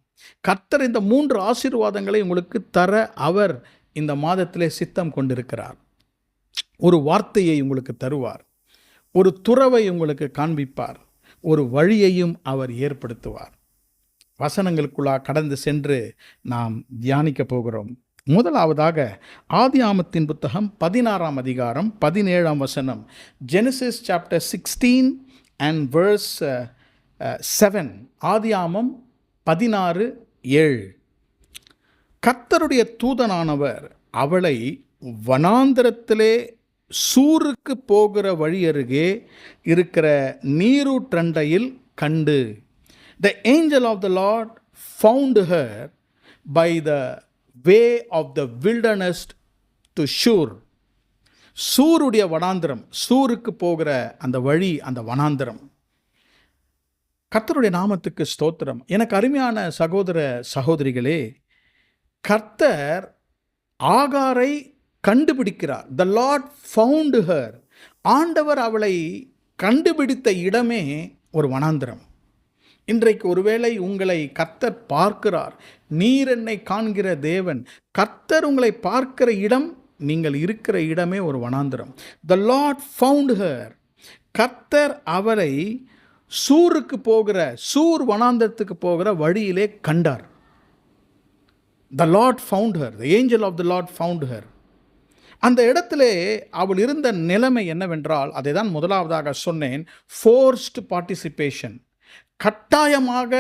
S1: கர்த்தர் இந்த 3 ஆசீர்வாதங்களை உங்களுக்கு தர அவர் இந்த மாதத்திலே சித்தம் கொண்டிருக்கிறார். ஒரு வார்த்தையை உங்களுக்கு தருவார். ஒரு துறவை உங்களுக்கு காண்பிப்பார். ஒரு வழியையும் அவர் ஏற்படுத்துவார். வசனங்களுக்குள்ளாக கடந்து சென்று நாம் தியானிக்க போகிறோம். முதலாவதாக ஆதியாமத்தின் புத்தகம் 16ஆம் அதிகாரம் 17ஆம் வசனம். Genesis chapter 16 and verse 7. ஆதியாமம் 16:7. கர்த்தருடைய தூதனானவர் அவளை வனாந்தரத்திலே சூருக்கு போகிற வழி அருகே இருக்கிற நீரூற்றண்டையில் கண்டு. The angel of the Lord found her by the way of the wilderness to Shur. சூருடைய வனாந்திரம், சூருக்கு போகிற அந்த வழி, அந்த வனாந்திரம். கர்த்தருடைய நாமத்துக்கு ஸ்தோத்திரம். எனக்கு அருமையான சகோதர சகோதரிகளே, கர்த்தர் ஆகாரை கண்டுபிடிக்கிறார். The Lord found her. ஆண்டவர் அவளை கண்டுபிடித்த இடமே ஒரு வனாந்திரம். இன்றைக்கு ஒருவேளை உங்களை கர்த்தர் பார்க்கிறார். நீர் என்னை காண்கிற தேவன். கர்த்தர் உங்களை பார்க்கிற இடம், நீங்கள் இருக்கிற இடமே ஒரு வனாந்திரம். The Lord found her. கர்த்தர் அவரை சூர் வனாந்திரத்துக்கு போகிற வழியிலே கண்டார். The Lord found her. The angel of the Lord found her. அந்த இடத்திலே அவள் இருந்த நிலைமை என்னவென்றால், அதை தான் முதலாவதாக சொன்னேன், ஃபோர்ஸ்ட் பார்ட்டிசிபேஷன். கட்டாயமாக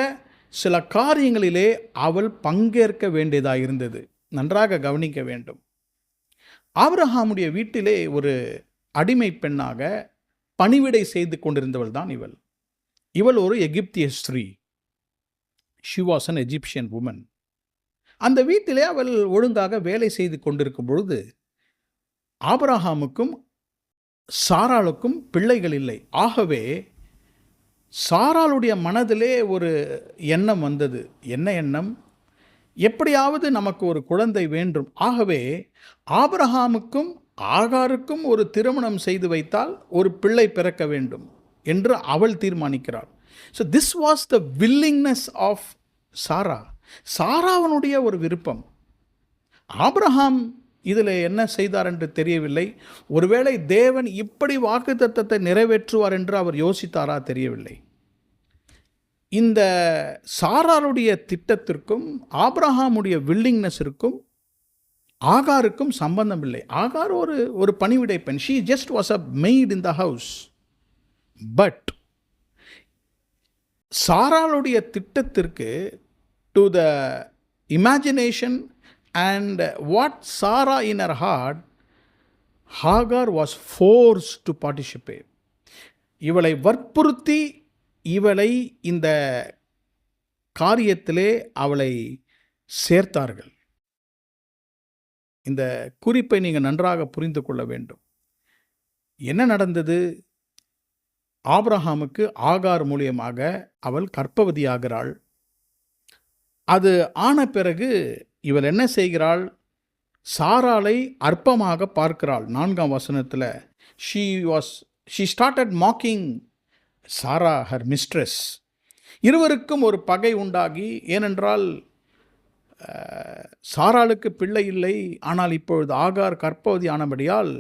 S1: சில காரியங்களிலே அவள் பங்கேற்க வேண்டியதாக இருந்தது. நன்றாக கவனிக்க வேண்டும். ஆபிரகாமுடைய வீட்டிலே ஒரு அடிமை பெண்ணாக பணிவிடை செய்து கொண்டிருந்தவள் தான் இவள். இவள் ஒரு எகிப்திய ஸ்திரீ. She was an Egyptian woman. அந்த வீட்டிலே அவள் ஒழுங்காக வேலை செய்து கொண்டிருக்கும் பொழுது ஆபிரகாமுக்கும் சாராளுக்கும் பிள்ளைகள் இல்லை. ஆகவே சாராளுடைய மனதிலே ஒரு எண்ணம் வந்தது. என்ன எண்ணம்? எப்படியாவது நமக்கு ஒரு குழந்தை வேண்டும். ஆகவே ஆபிரகாமுக்கும் ஆகாருக்கும் ஒரு திருமணம் செய்து வைத்தால் ஒரு பிள்ளை பிறக்க வேண்டும் என்று அவள் தீர்மானிக்கிறாள். So this was the willingness of Sarah. சாராவனுடைய ஒரு விருப்பம். ஆபிரகாம் இதில் என்ன செய்தார் என்று தெரியவில்லை. ஒருவேளை தேவன் இப்படி வாக்குத்தத்தத்தை நிறைவேற்றுவார் என்று அவர் யோசித்தாரா தெரியவில்லை. இந்த சாராளுடைய திட்டத்திற்கும் ஆபிரகாமுடைய வில்லிங்னஸிற்கும் ஆகாருக்கும் சம்பந்தம் இல்லை. ஆகார் ஒரு பணிவிடை பெண். She just was a maid in the house. But சாராளுடைய திட்டத்திற்கு, to the imagination and what Sarah in her heart, Hagar was forced to participate. இவளை வற்புறுத்தி இவளை இந்த காரியத்திலே அவளை சேர்த்தார்கள். இந்த குறிப்பை நீங்கள் நன்றாக புரிந்து கொள்ள வேண்டும். என்ன நடந்தது? ஆபிரகாமுக்கு ஆகார் மூலியமாக அவள் கர்ப்பவதியாகிறாள். அது ஆன பிறகு இவள் என்ன செய்கிறாள்? சாராளை அற்பமாக பார்க்கிறாள். 4ஆம் வசனத்தில் she started mocking Sarah, her mistress. இருவருக்கும் ஒரு பகை உண்டாகி, ஏனென்றால் சாராளுக்கு பிள்ளை இல்லை, ஆனால் இப்பொழுது ஆகார் கர்ப்பவதி ஆனபடியால்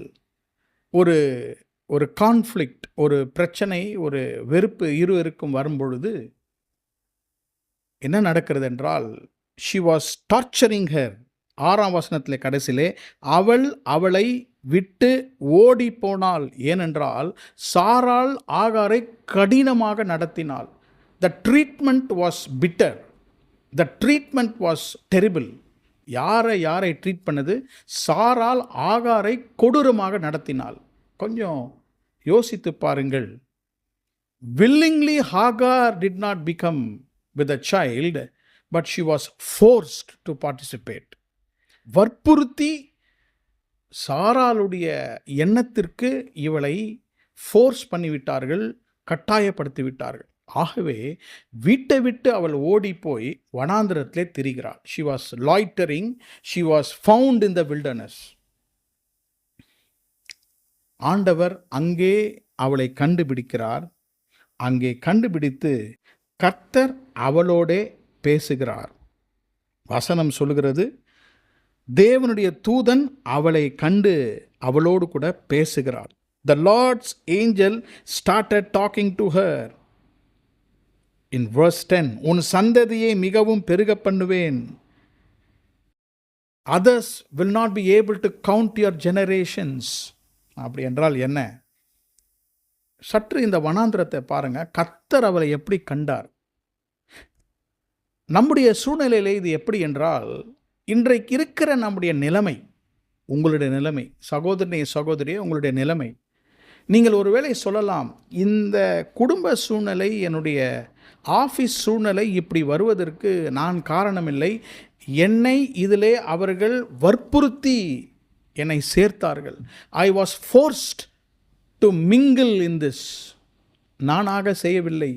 S1: ஒரு கான்ஃப்ளிக்ட், ஒரு பிரச்சனை, ஒரு வெறுப்பு இருவருக்கும் வரும்பொழுது என்ன நடக்கிறது என்றால், she was torturing her. 6ஆம் வசனத்தில் கடைசியிலே அவளை விட்டு ஓடி போனாள். ஏனென்றால் சாராள் ஆகாரை கடினமாக நடத்தினாள். The treatment was bitter. The treatment was terrible. யாரை ட்ரீட் பண்ணது? சாராள் ஆகாரை கொடூரமாக நடத்தினாள். கொஞ்சம் யோசித்து பாருங்கள். Willingly Hagar did not become with a child, but she was forced to participate. வற்புறுத்தி சாராளுடைய எண்ணத்திற்கு இவளை ஃபோர்ஸ் பண்ணிவிட்டார்கள், கட்டாயப்படுத்திவிட்டார்கள். ஆகவே வீட்டை விட்டு அவள் ஓடி போய் வனாந்திரத்திலே திரிகிறாள். She was loitering. She was found in the wilderness. ஆண்டவர் அங்கே அவளை கண்டுபிடிக்கிறார். அங்கே கண்டுபிடித்து கர்த்தர் அவளோடே பேசுகிறார். வசனம் சொல்லுகிறது, தேவனுடைய தூதன் அவளை கண்டு அவளோடு கூட பேசுகிறார். The Lord's angel started talking to her. In verse 10, உன் சந்ததியை மிகவும் பெருக பண்ணுவேன். Others will not be able to count your generations. அப்படி என்றால் என்ன? சற்று இந்த வனாந்திரத்தை பாருங்க. கர்த்தர் அவளை எப்படி கண்டார்? நம்முடைய சூழ்நிலையிலே இது எப்படி என்றால், இன்றைக்கு இருக்கிற நம்முடைய நிலைமை, உங்களுடைய நிலைமை, சகோதரியே உங்களுடைய நிலைமை, நீங்கள் ஒருவேளை சொல்லலாம், இந்த குடும்ப சூழ்நிலை, என்னுடைய ஆஃபீஸ் சூழ்நிலை இப்படி வருவதற்கு நான் காரணமில்லை. என்னை இதிலே அவர்கள் வற்புறுத்தி என்னை சேர்த்தார்கள். I was forced to mingle in this. நானாக செய்யவில்லை.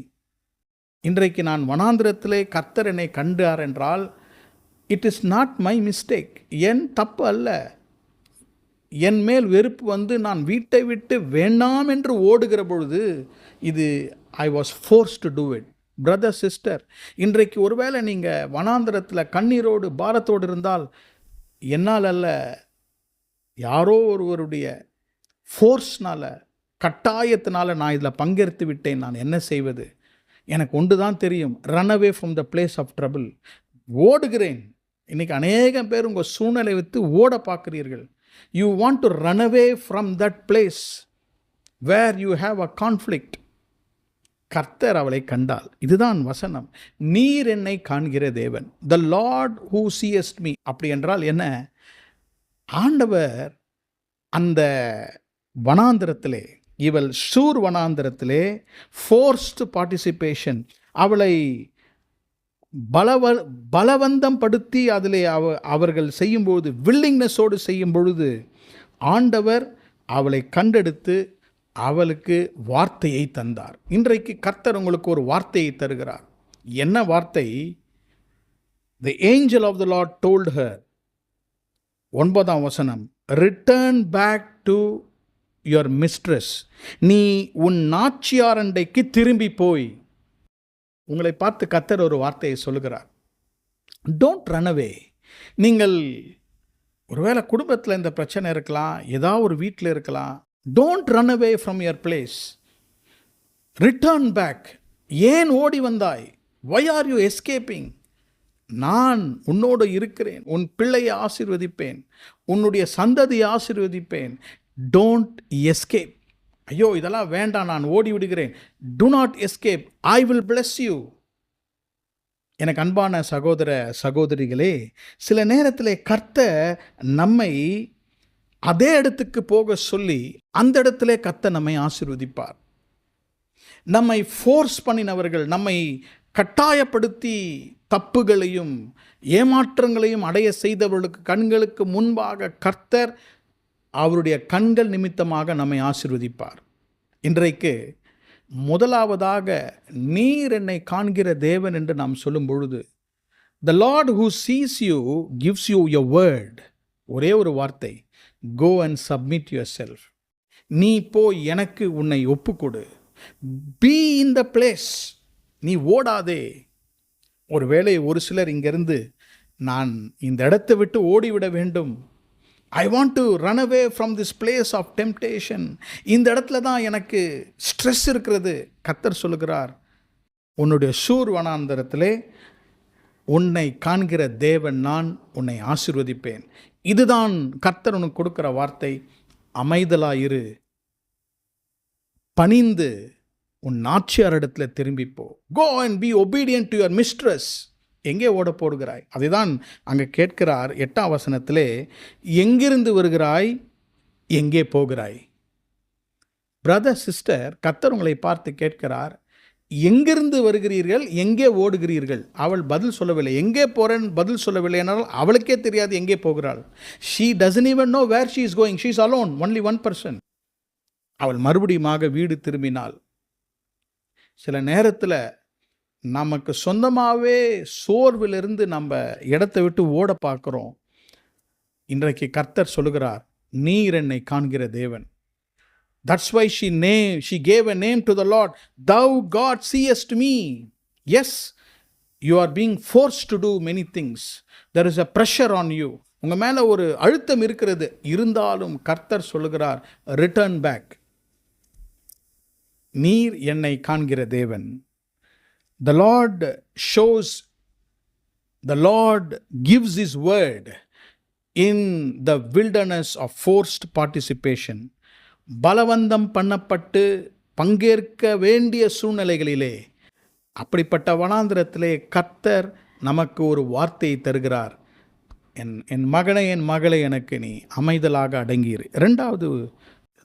S1: இன்றைக்கு நான் வனாந்திரத்திலே கர்த்தர் என்னை கண்டார் என்றால் it is not my mistake, என் தப்பு அல்ல. என் மேல் வெறுப்பு வந்து நான் வீட்டை விட்டு வேண்டாம் என்று ஓடுகிற பொழுது இது I was force to do it. Brother sister, இன்றைக்கு ஒருவேளை நீங்கள் வனாந்திரத்தில் கண்ணீரோடு பாரத்தோடு இருந்தால் என்னால் அல்ல, யாரோ ஒருவருடைய ஃபோர்ஸ்னால், கட்டாயத்தினால் நான் இதில் பங்கெடுத்து விட்டேன். நான் என்ன செய்வது? எனக்கு ஒன்று தான் தெரியும், run away from the place of trouble. ஓடுகிறேன். இன்றைக்கி அநேகம் பேர் உங்கள் சூழ்நிலை வைத்து ஓட பார்க்குறீர்கள். You want to run away from that place where you have a conflict. கர்த்தர் அவளை கண்டால், இதுதான் வசனம், நீர் என்னை காண்கிற தேவன், the Lord who sees me. அப்படி என்றால் என்ன? ஆண்டவர் அந்த வனாந்திரத்திலே, இவள் ஷூர் வனாந்திரத்திலே ஃபோர்ஸ்டு பார்ட்டிசிபேஷன், அவளை பலவந்தம் படுத்தி அதிலே அவர்கள் செய்யும்போது, வில்லிங்னஸோடு செய்யும் பொழுது ஆண்டவர் அவளை கண்டெடுத்து அவளுக்கு வார்த்தையை தந்தார். இன்றைக்கு கர்த்தர் உங்களுக்கு ஒரு வார்த்தையை தருகிறார். என்ன வார்த்தை? The angel of the Lord told her, 9ஆம் வசனம், return back to your mistress. நீ உன் நாச்சியார் அண்டைக்கு திரும்பி போய். உங்களை பார்த்து கர்த்தர் ஒரு வார்த்தையை சொல்லுகிறார். டோன்ட் ரன் அவே. நீங்கள் ஒருவேளை குடும்பத்தில் இந்த பிரச்சனை இருக்கலாம், ஏதாவது ஒரு வீட்டில் இருக்கலாம். Don't run away from your place. Return back. ஏன் ஓடி வந்தாய்? Why are you escaping? நான் உன்னோடு இருக்கிறேன். உன் பிள்ளையை ஆசீர்வதிப்பேன், உன்னுடைய சந்ததியை ஆசீர்வதிப்பேன். Don't escape. ஐயோ இதெல்லாம் வேண்டாம், நான் ஓடி விடுகிறேன். Do not escape. I will bless you. எனக்கு அன்பான சகோதர சகோதரிகளே, சில நேரத்தில் கர்த்தர் நம்மை அதே இடத்துக்கு போக சொல்லி அந்த இடத்துல கர்த்தர் நம்மை ஆசீர்வதிப்பார். நம்மை ஃபோர்ஸ் பண்ணினவர்கள், நம்மை கட்டாயப்படுத்தி தப்புகளையும் ஏமாற்றங்களையும் அடைய செய்தவர்களுக்கு கண்களுக்கு முன்பாக கர்த்தர் அவருடைய கண்கள் நிமித்தமாக நம்மை ஆசீர்வதிப்பார். இன்றைக்கு முதலாவதாக நீர் என்னை காண்கிற தேவன் என்று நாம் சொல்லும் பொழுது, the Lord who sees you gives you your word. ஒரே ஒரு வார்த்தை, go and submit yourself. நீ போய் எனக்கு உன்னை ஒப்புக்கொடு. be in the place. நீ ஓடாதே. ஒருவேளை ஒரு சிலர் இங்கிருந்து நான் இந்த இடத்தை விட்டு ஓடிவிட வேண்டும், I want to run away from this place of temptation, இந்த இடத்துல தான் எனக்கு ஸ்ட்ரெஸ் இருக்கிறது. கர்த்தர் சொல்லுகிறார், உன்னுடைய ஷூர் வனாந்தரத்திலே உன்னை காண்கிற தேவன் நான், உன்னை ஆசீர்வதிப்பேன். இதுதான் கர்த்தர் உனக்கு கொடுக்கிற வார்த்தை. அமைதலாயிரு, பணிந்து உன் நாச்சியார் இடத்துல திரும்பிப்போ. Go and be obedient to your mistress. எங்கே ஓட போடுகிறாய்? அதுதான் அங்கே கேட்கிறார் 8ஆம் வசனத்திலே, எங்கிருந்து வருகிறாய், எங்கே போகிறாய்? பிரதர் சிஸ்டர், கர்த்தர் உங்களை பார்த்து கேட்கிறார், எங்கிருந்து வருகிறீர்கள், எங்கே ஓடுகிறீர்கள்? அவள் பதில் சொல்லவில்லை. எங்கே போகிறேன்னு பதில் சொல்லவில்லை என்றால் அவளுக்கே தெரியாது எங்கே போகிறாள். she doesn't even know where she is going. she is alone, only one person. அவள் மறுபடியுமாக வீடு திரும்பினாள். சில நேரத்தில் நமக்கு சொந்தமாகவே சோர்விலிருந்து நம்ம இடத்தை விட்டு ஓட பார்க்குறோம். இன்றைக்கு கர்த்தர் சொல்லுகிறார், நீர் என்னை காண்கிற தேவன். That's why she gave a name to the Lord. Thou God seest me. Yes, you are being forced to do many things. There is a pressure on you. உங்கள் மேலே ஒரு அழுத்தம் இருக்கிறது. இருந்தாலும் கர்த்தர் சொல்லுகிறார், ரிட்டர்ன் பேக். நீர் என்னை காண்கிற தேவன். The Lord shows, the Lord gives His word in the wilderness of forced participation. பலவந்தம் பண்ணப்பட்டு பங்கேற்க வேண்டிய சூழ்நிலைகளிலே, அப்படிப்பட்ட வனாந்திரத்திலே கர்த்தர் நமக்கு ஒரு வார்த்தையை தருகிறார். என் மகனே, என் மகளே, எனக்கு நீ அமைதலாக அடங்கியிரு. இரண்டாவது,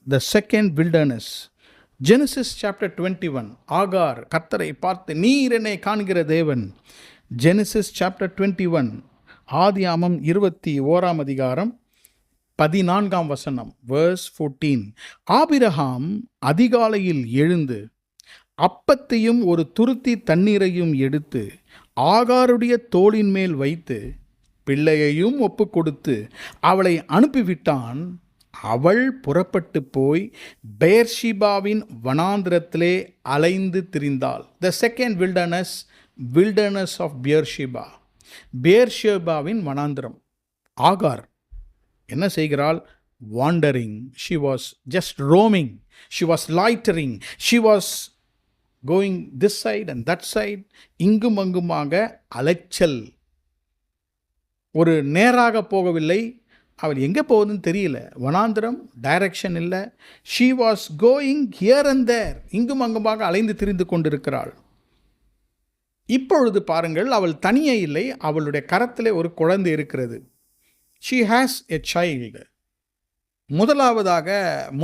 S1: the second wilderness, Genesis chapter 21. ஆகார் கர்த்தரை பார்த்து, நீர் என்னை காண்கிற தேவன். Genesis chapter 21, ஆதியாமம் 21ஆம் அதிகாரம் 14ஆம் வசனம், verse 14. ஆபிரகாம் அதிகாலையில் எழுந்து அப்பத்தையும் ஒரு துருத்தி தண்ணீரையும் எடுத்து ஆகாருடைய தோளின் மேல் வைத்து பிள்ளையையும் ஒப்பு கொடுத்து அவளை அனுப்பிவிட்டான். அவள் புறப்பட்டு போய் பெயர்ஷிபாவின் வனாந்திரத்திலே அலைந்து திரிந்தாள். The second wilderness of Beersheba. பெயர்ஷிபாவின் வனாந்திரம். ஆகார் என்ன செய்கிறாள்? Wandering. She was just roaming. She was loitering. She was going this side and that side. இங்கும் அங்குமாக அலைச்சல். ஒரு நேராக போகவில்லை. அவள் எங்கே போகுதுன்னு தெரியல. வனாந்திரம், டைரக்ஷன் இல்லை. She was going here and there. இங்கும் அங்குமாக அலைந்து திரிந்து கொண்டிருக்கிறாள். இப்பொழுது பாருங்கள், அவள் தனியே இல்லை. அவளுடைய கரத்திலே ஒரு குழந்தை இருக்கிறது. She has a child.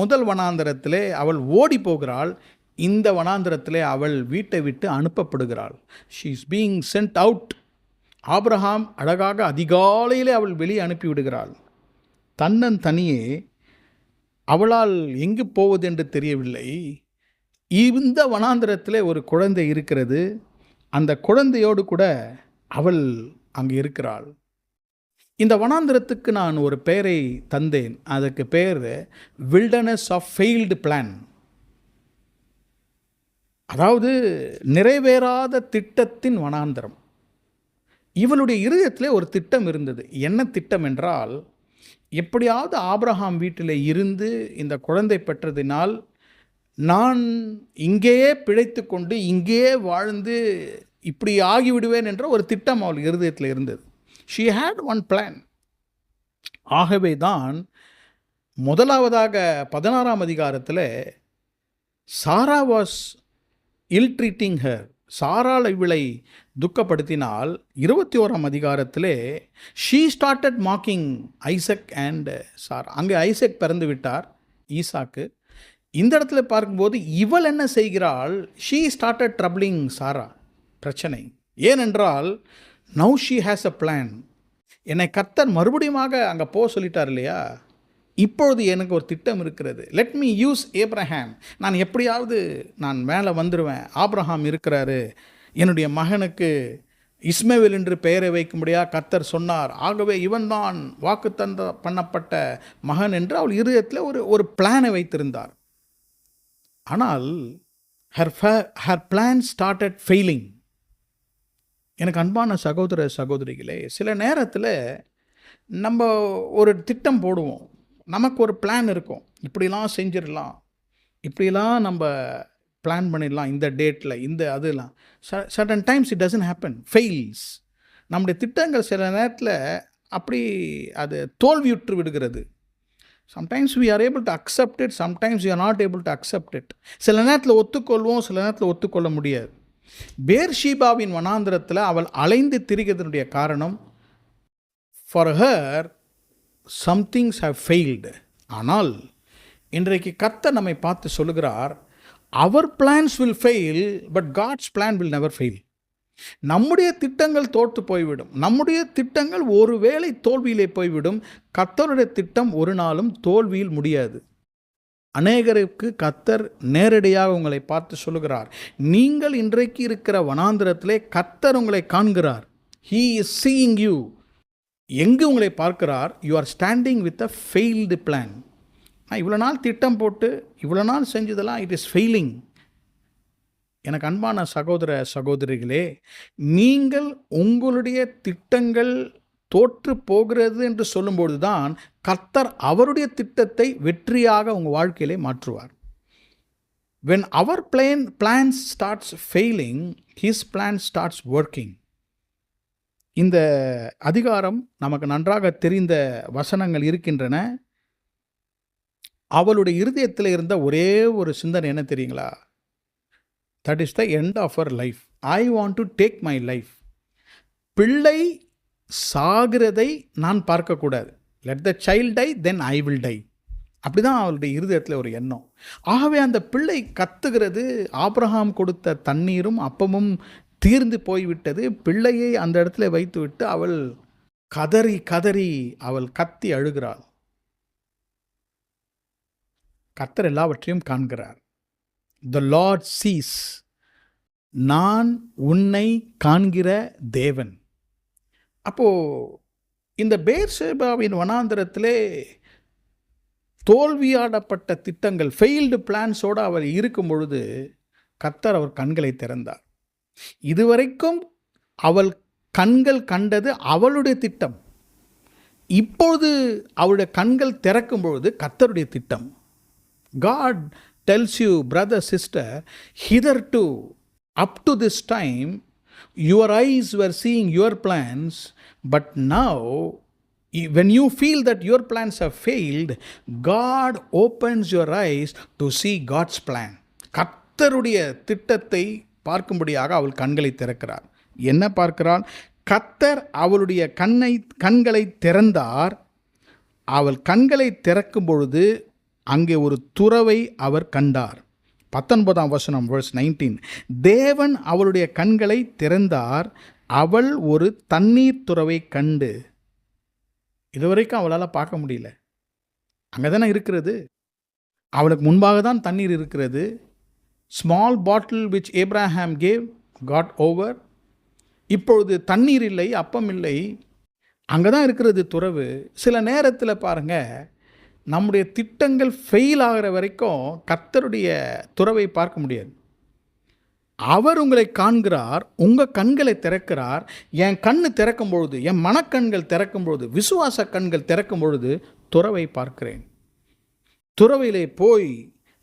S1: முதல் வனாந்திரத்திலே அவள் ஓடி போகிறாள். இந்த வனாந்திரத்திலே அவள் வீட்டை விட்டு அனுப்பப்படுகிறாள். She is being sent out. ஆபிரகாம் அழகாக அதிகாலையிலே அவள் வெளியே அனுப்பிவிடுகிறாள். தன்னன் தனியே அவளால் எங்கு போவது என்று தெரியவில்லை. இந்த வனாந்திரத்திலே ஒரு குழந்தை இருக்கிறது. அந்த குழந்தையோடு கூட அவள் அங்கு இருக்கிறாள். இந்த வனாந்திரத்துக்கு நான் ஒரு பெயரை தந்தேன். அதுக்கு பெயர் வில்டர்னஸ் ஆஃப் ஃபெயில்டு பிளான். அதாவது நிறைவேறாத திட்டத்தின் வனாந்திரம். இவளுடைய இருதயத்திலே ஒரு திட்டம் இருந்தது. என்ன திட்டம் என்றால், எப்படியாவது ஆபிரகாம் வீட்டில் இருந்து இந்த குழந்தை பெற்றதினால் நான் இங்கேயே பிழைத்து கொண்டு இங்கேயே வாழ்ந்து இப்படி ஆகிவிடுவேன் என்ற ஒரு திட்டம் அவள் இருதயத்தில் இருந்தது. She had one plan. ஆகவே தான் முதலாவதாக 16ஆம் அதிகாரத்தில் Sarah was ill treating her. சாராள் இவளை துக்கப்படுத்தினால் 21ஆம் அதிகாரத்திலே she started mocking Isaac and Sarah. அங்கே ஐசக் பிறந்து விட்டார், ஈசாக்கு. இந்த இடத்துல பார்க்கும்போது இவள் என்ன செய்கிறாள்? ஷீ ஸ்டார்டட் ட்ரபிளிங் சாரா. பிரச்சனை ஏனென்றால் now she has a plan. என்னை கர்த்தர் மறுபடியுமாக அங்கே போக சொல்லிட்டார் இல்லையா? இப்பொழுது எனக்கு ஒரு திட்டம் இருக்கிறது. Let me use Abraham. நான் எப்படியாவது நான் மேலே வந்துடுவேன். ஆபிரகாம் இருக்கிறாரு, என்னுடைய மகனுக்கு இஸ்மவேல் என்று பெயரை வைக்கும்படியாக கர்த்தர் சொன்னார். ஆகவே இவன்தான் வாக்குத்தந்த பண்ணப்பட்ட மகன் என்று அவள் இருதயத்தில் ஒரு பிளானை வைத்திருந்தார். ஆனால் her plan started failing. எனக்கு அன்பான சகோதர சகோதரிகளே, சில நேரத்தில் நம்ம ஒரு திட்டம் போடுவோம். நமக்கு ஒரு பிளான் இருக்கும். இப்படிலாம் செஞ்சிடலாம், இப்படிலாம் நம்ம பிளான் பண்ணிடலாம், இந்த டேட்டில் இந்த அதெல்லாம். Certain times it doesn't happen, fails. நம்முடைய திட்டங்கள் சில நேரத்தில் அப்படி அது தோல்வியுற்று விடுகிறது. Sometimes we are able to accept it, sometimes we are not able to accept it. சில நேரத்தில் ஒத்துக்கொள்வோம், சில நேரத்தில் ஒத்துக்கொள்ள முடியாது. பேர்ஷீபாவின் வனாந்திரத்தில் அவள் அலைந்து திரிகிறதனுடைய காரணம், for her some things have failed. ஆனால் இன்றைக்கு கர்த்தர் நம்மை பார்த்து சொல்லுகிறார், our plans will fail but God's plan will never fail. நம்முடைய திட்டங்கள் தோற்று போய்விடும். நம்முடைய திட்டங்கள் ஒருவேளை தோல்வியிலே போய்விடும். கர்த்தருடைய திட்டம் ஒரு நாளும் தோல்வியில் முடியாது. அநேகருக்கு கர்த்தர் நேரடியாக உங்களை பார்த்து சொல்லுகிறார், நீங்கள் இன்றைக்கு இருக்கிற வனாந்திரத்திலே கர்த்தர் உங்களை காண்கிறார். He is seeing you. எங்கு உங்களை பார்க்கிறார்? You are standing with a failed plan. இவ்வளோ நாள் திட்டம் போட்டு இவ்வளோ நாள் செஞ்சதெல்லாம் it is failing. எனக்கு அன்பான சகோதர சகோதரிகளே, நீங்கள் உங்களுடைய திட்டங்கள் தோற்று போகிறது என்று சொல்லும்போது தான் கர்த்தர் அவருடைய திட்டத்தை வெற்றியாக உங்கள் வாழ்க்கையிலே மாற்றுவார். When our plan starts failing, his plan starts working. இந்த அதிகாரம் நமக்கு நன்றாக தெரிந்த வசனங்கள் இருக்கின்றன. அவளுடைய இருதயத்தில் இருந்த ஒரே ஒரு சிந்தனை என்ன தெரியுங்களா? That is the end of her life. I want to take my life. பிள்ளை சாகிறதை நான் பார்க்கக்கூடாது. Let the child die, then I will die. அப்படிதான் அவளுடைய இருதயத்தில் ஒரு எண்ணம். ஆகவே அந்த பிள்ளை கத்துகிறது. ஆபிரகாம் கொடுத்த தண்ணீரும் அப்பமும் தீர்ந்து போய்விட்டது. பிள்ளையை அந்த இடத்துல வைத்துவிட்டு அவள் கதறி கதறி அவள் கத்தி அழுகிறாள். கர்த்தர் எல்லாவற்றையும் காண்கிறார். The Lord sees. நான் உன்னை காண்கிற தேவன். அப்போ இந்த பேர்சேபாவின் வனாந்தரத்திலே தோல்வியாடப்பட்ட திட்டங்கள், ஃபெயில்டு பிளான்ஸோடு அவர் இருக்கும் பொழுது கர்த்தர் அவர் கண்களை திறந்தார். இதுவரைக்கும் அவள் கண்கள் கண்டது அவளுடைய திட்டம். இப்பொழுது அவளுடைய கண்கள் திறக்கும் பொழுது கர்த்தருடைய திட்டம். God tells you, brother, sister, hitherto, up to this time, your eyes were seeing your plans, but now, when you feel that your plans have failed, God opens your eyes to see God's plan. கர்த்தருடைய திட்டத்தை பார்க்கும்படியாக அவள் கண்களை திறக்கிறார். என்ன பார்க்கிறாள்? கர்த்தர் அவளுடைய கண்களை திறந்தார். அவள் கண்களை திறக்கும் பொழுது அங்கே ஒரு துறவை அவர் கண்டார். 19ஆம் வசனம், verse 19. தேவன் அவளுடைய கண்களை திறந்தார். அவள் ஒரு தண்ணீர் துறவை கண்டு. இதுவரைக்கும் அவளால் பார்க்க முடியல. அங்கே தானே இருக்கிறது. அவளுக்கு முன்பாக தான் தண்ணீர் இருக்கிறது. Small bottle which Abraham gave got over. இப்பொழுது தண்ணீர் இல்லை, அப்பம் இல்லை. அங்கே தான் இருக்கிறது துறவு. சில நேரத்தில் பாருங்கள், நம்முடைய திட்டங்கள் ஃபெயில் ஆகிற வரைக்கும் கர்த்தருடைய துறவை பார்க்க முடியாது. அவர் உங்களை காண்கிறார், உங்கள் கண்களை திறக்கிறார். என் கண்ணு திறக்கும் பொழுது, என் மனக்கண்கள் திறக்கும் பொழுது, விசுவாச கண்கள் திறக்கும் பொழுது துறவை பார்க்கிறேன். துறவையிலே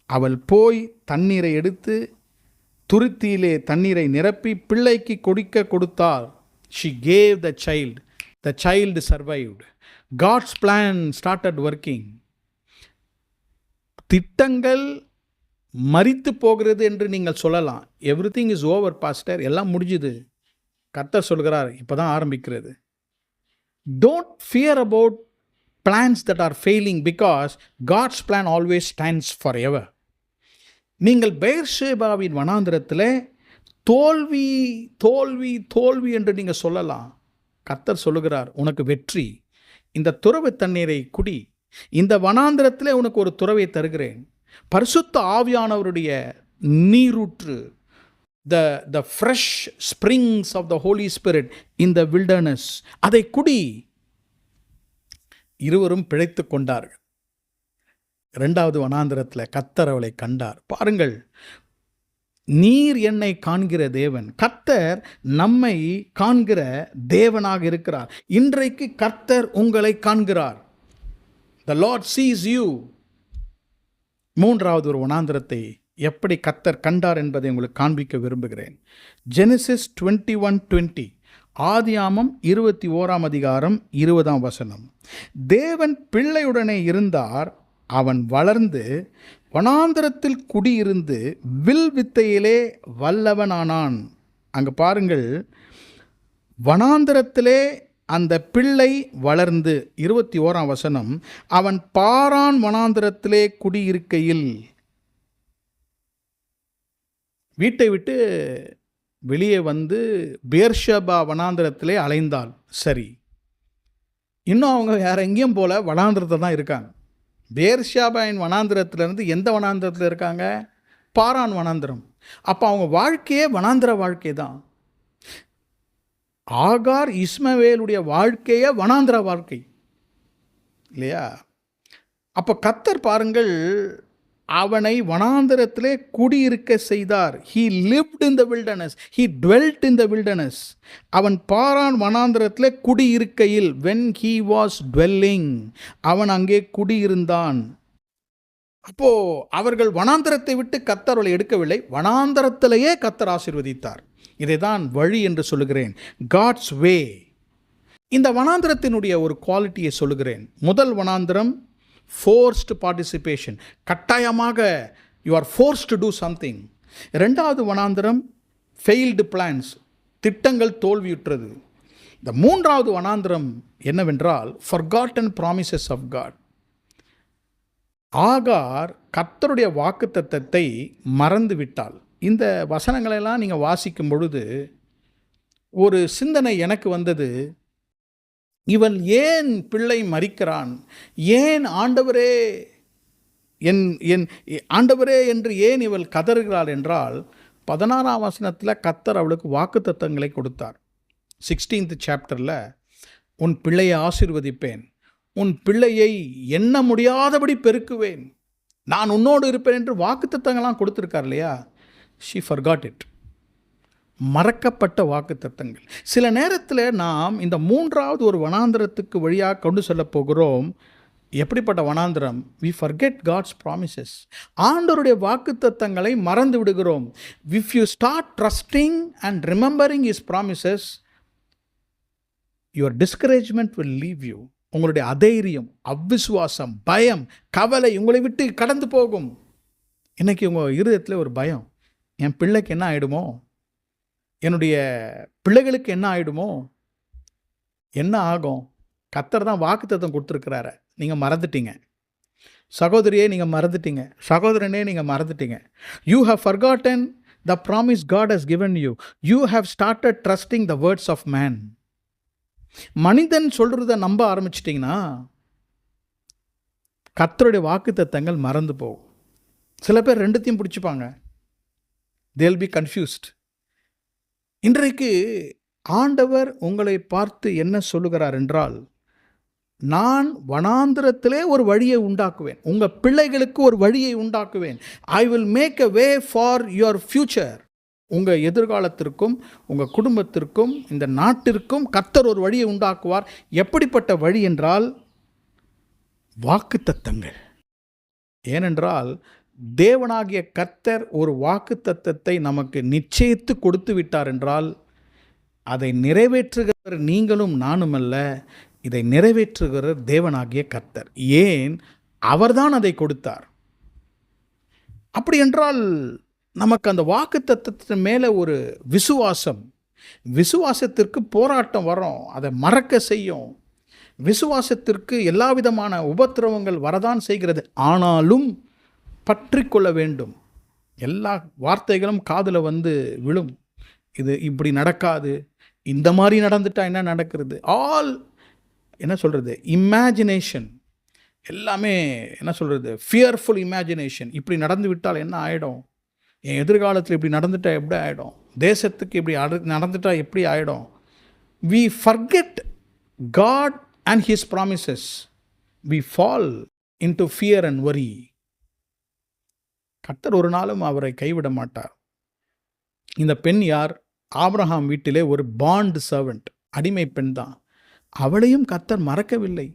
S1: அவள் போய் தண்ணீரை எடுத்து துருத்தியிலே தண்ணீரை நிரப்பி பிள்ளைக்கு கொடுத்தாள். She gave the child. The child survived. God's plan started working. திட்டங்கள் மரித்து போகிறது என்று நீங்கள் சொல்லலாம். எவ்ரிதிங் இஸ் ஓவர் பாஸ்டர், எல்லாம் முடிஞ்சுது. கர்த்தர் சொல்கிறார், இப்போ தான் ஆரம்பிக்கிறது. Don't fear about plans that are failing, because God's plan always stands for ever. நீங்கள் பெயர்ஷேபாவின் வனாந்திரத்தில் தோல்வி தோல்வி தோல்வி என்று நீங்கள் சொல்லலாம். கர்த்தர் சொல்லுகிறார், உனக்கு வெற்றி. இந்த துறவு தண்ணீரை குடி. இந்த வனாந்திரத்தில் உனக்கு ஒரு துறவை தருகிறேன். பரிசுத்த ஆவியானவருடைய நீரூற்று, the fresh springs of the Holy Spirit in the wilderness, அதை குடி. இருவரும் பிழைத்து கொண்டார்கள். 2வது வனாந்திரத்தில் கர்த்தர் அவளை கண்டார். பாருங்கள், நீர் என்னை காண்கிற தேவன். கர்த்தர் நம்மை காண்கிற தேவனாக இருக்கிறார். இன்றைக்கு கர்த்தர் உங்களை காண்கிறார். The Lord sees you. 3வது ஒரு வனாந்திரத்தை எப்படி கர்த்தர் கண்டார் என்பதை உங்களுக்கு காண்பிக்க விரும்புகிறேன். ஜெனசிஸ் 21:20, ஆதியாமம் 21ஆம் அதிகாரம் 20ஆம் வசனம். தேவன் பிள்ளையுடனே இருந்தார். அவன் வளர்ந்து வனாந்திரத்தில் குடியிருந்து வில் வித்தையிலே வல்லவனானான். அங்கே பாருங்கள், வனாந்திரத்திலே அந்த பிள்ளை வளர்ந்து, 21ஆம் வசனம், அவன் பாரான் வனாந்திரத்திலே குடியிருக்கையில். வீட்டை விட்டு வெளியே வந்து பேர்ஷபா வனாந்திரத்திலே அலைந்தாள். சரி, இன்னும் அவங்க வேற எங்கேயும் போல வனாந்திரத்தை தான் இருக்காங்க. பேர்ஷாபாயின் வனாந்திரத்திலிருந்து எந்த வனாந்திரத்தில் இருக்காங்க? பாரான் வனாந்திரம். அப்போ அவங்க வாழ்க்கையே வனாந்திர வாழ்க்கை தான். ஆகார் இஸ்மவேலுடைய வாழ்க்கையே வனாந்திர வாழ்க்கை இல்லையா? அப்போ கர்த்தர் பாருங்கள், அவனை வனாந்திரத்திலே குடியிருக்க செய்தார். He lived in the wilderness. He dwelt in the wilderness. அவன் பாரான் வனாந்திரத்திலே குடியிருக்கையில், when he was dwelling, அவன் அங்கே குடியிருந்தான். அப்போ அவர்கள் வனாந்திரத்தை விட்டு கர்த்தர் அவளை எடுக்கவில்லை, வனாந்திரத்திலேயே கர்த்தர் ஆசீர்வதித்தார். இதை தான் வழி என்று சொல்லுகிறேன், God's way. இந்த வனாந்திரத்தினுடைய ஒரு குவாலிட்டியை சொல்லுகிறேன். முதல் வனாந்திரம் forced participation, கட்டாயமாக you are forced to do something. 2வது வனாந்திரம் failed plans, திட்டங்கள் தோல்வியுற்றது. இந்த 3வது வனாந்திரம் என்னவென்றால் forgotten promises of God. ஆகார் கர்த்தருடைய வாக்குத்தத்தத்தை மறந்து விட்டாள். இந்த வசனங்களெல்லாம் நீங்கள் வாசிக்கும் பொழுது ஒரு சிந்தனை எனக்கு வந்தது, இவன் ஏன் பிள்ளை மரிக்கிறான்? ஏன் ஆண்டவரே என் என் ஆண்டவரே என்று ஏன் இவள் கதறுகிறாள் என்றால் 16ஆம் வசனத்தில் கர்த்தர் அவளுக்கு வாக்குத்தத்தங்களை கொடுத்தார். 16th சாப்டரில் உன் பிள்ளையை ஆசீர்வதிப்பேன், உன் பிள்ளையை எண்ண முடியாதபடி பெருக்குவேன், நான் உன்னோடு இருப்பேன் என்று வாக்குத்தத்தங்கள்லாம் கொடுத்துருக்கார் இல்லையா. She forgot it. மறக்கப்பட்ட வாக்குத்தத்தங்கள். சில நேரத்தில் நாம் இந்த 3வது ஒரு வனாந்திரத்துக்கு வழியாக கொண்டு செல்ல போகிறோம். எப்படிப்பட்ட வனாந்திரம்? we forget God's promises. ஆண்டவருடைய வாக்குத்தத்தங்களை மறந்து விடுகிறோம். if you start trusting and remembering his promises, your discouragement will leave you. உங்களுடைய அதைரியம், அவ்விசுவாசம், பயம், கவலை உங்களை விட்டு கடந்து போகும். இன்னைக்கு உங்கள் இருதயத்தில் ஒரு பயம், என் பிள்ளைக்கு என்ன ஆகிடுமோ, என்னுடைய பிள்ளைகளுக்கு என்ன ஆகிடுமோ, என்ன ஆகும்? கர்த்தர் தான் வாக்குத்தத்தம் கொடுத்துருக்கிறாரு, நீங்கள் மறந்துட்டீங்க. சகோதரியே நீங்கள் மறந்துட்டீங்க, சகோதரனே நீங்கள் மறந்துட்டீங்க. You have forgotten the promise God has given you. You have started trusting the words of man. மனிதன் சொல்கிறத நம்ப ஆரம்பிச்சிட்டிங்கன்னா கர்த்தருடைய வாக்குத்தத்தங்கள் மறந்து போகும். சில பேர் ரெண்டுத்தையும் பிடிச்சிப்பாங்க. they'll be confused. இன்றைக்கு ஆண்டவர் உங்களை பார்த்து என்ன சொல்லுகிறார் என்றால், நான் வனாந்திரத்திலே ஒரு வழியை உண்டாக்குவேன், உங்கள் பிள்ளைகளுக்கு ஒரு வழியை உண்டாக்குவேன். I will make a way for your future. உங்கள் எதிர்காலத்திற்கும் உங்கள் குடும்பத்திற்கும் இந்த நாட்டிற்கும் கர்த்தர் ஒரு வழியை உண்டாக்குவார். எப்படிப்பட்ட வழி என்றால் வாக்குத்தத்தங்கள். ஏனென்றால் தேவனாகிய கர்த்தர் ஒரு வாக்குத்தத்தத்தை நமக்கு நிச்சயித்து கொடுத்து விட்டார் என்றால் அதை நிறைவேற்றுகிறவர் நீங்களும் நானும் அல்ல, இதை நிறைவேற்றுகிறவர் தேவனாகிய கர்த்தர். ஏன்? அவர்தான் அதை கொடுத்தார். அப்படி என்றால் நமக்கு அந்த வாக்குத்தத்தத்தின் மேலே ஒரு விசுவாசத்திற்கு போராட்டம் வரும், அதை மறக்க செய்யும். விசுவாசத்திற்கு எல்லா விதமான உபத்திரவங்கள் வரதான் செய்கிறது. ஆனாலும் பற்றி கொள்ள வேண்டும். எல்லா வார்த்தைகளும் காதில் வந்து விழும். இது இப்படி நடக்காது, இந்த மாதிரி நடந்துட்டா என்ன நடக்கிறது, ஆல் என்ன சொல்கிறது, இமேஜினேஷன், எல்லாமே என்ன சொல்கிறது, ஃபியர்ஃபுல் இமேஜினேஷன். இப்படி நடந்து விட்டால் என்ன ஆகிடும், என் எதிர்காலத்தில் இப்படி நடந்துட்டால் எப்படி ஆகிடும், தேசத்துக்கு இப்படி நடந்துட்டால் எப்படி ஆகிடும். we forget God and his promises. we fall into fear and worry. கர்த்தர் ஒரு நாளும் அவரை கைவிட மாட்டார். இந்த பெண் யார்? ஆபிரகாம் வீட்டிலே ஒரு பாண்ட் சர்வெண்ட், அடிமை பெண் தான். அவளையும் கர்த்தர் மறக்கவில்லை.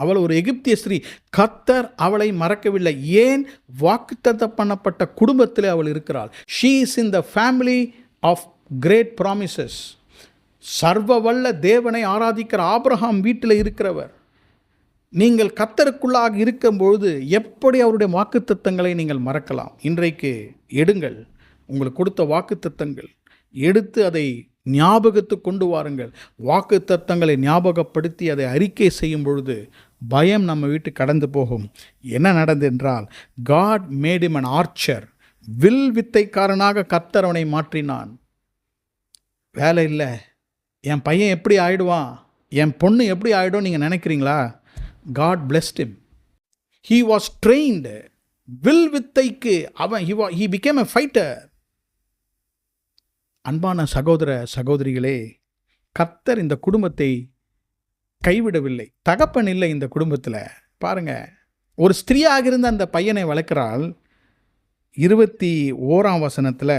S1: அவள் ஒரு எகிப்திய ஸ்திரீ, கர்த்தர் அவளை மறக்கவில்லை. ஏன்? வாக்குத்தத்தம் பண்ணப்பட்ட குடும்பத்தில் அவள் இருக்கிறாள். She is in the family of great promises. சர்வ வல்ல தேவனை ஆராதிக்கிற ஆபிரகாம் வீட்டில் இருக்கிறவர். நீங்கள் கர்த்தருக்குள்ளாக இருக்கும்பொழுது எப்படி அவருடைய வாக்குத்தத்தங்களை நீங்கள் மறக்கலாம்? இன்றைக்கு எடுங்கள், உங்களுக்கு கொடுத்த வாக்குத்தத்தங்கள் எடுத்து அதை ஞாபகத்துக்கு கொண்டு வாருங்கள். வாக்குத்தத்தங்களை ஞாபகப்படுத்தி அதை அறிக்கை செய்யும் பொழுது பயம் நம்ம வீட்டுக்கு கடந்து போகும். என்ன நடந்தது என்றால், God made him an archer. வில் வித்தைக்காரனாக கர்த்தர் அவனை மாற்றினான். வேலை இல்லை, என் பையன் எப்படி ஆயிடுவான், என் பொண்ணு எப்படி ஆயிடும் நீங்கள் நினைக்கிறீங்களா? God blessed him. He was trained. வில் வித்தைக்கு அவன் he became a fighter. அன்பான சகோதர சகோதரிகளே, கர்த்தர் இந்த குடும்பத்தை கைவிடவில்லை. தகப்பன் இல்லை இந்த குடும்பத்தில். பாருங்க, ஒரு ஸ்திரீயாக இருந்த அந்த பையனை வளர்க்கிறாள். 21ஆம் வசனத்தில்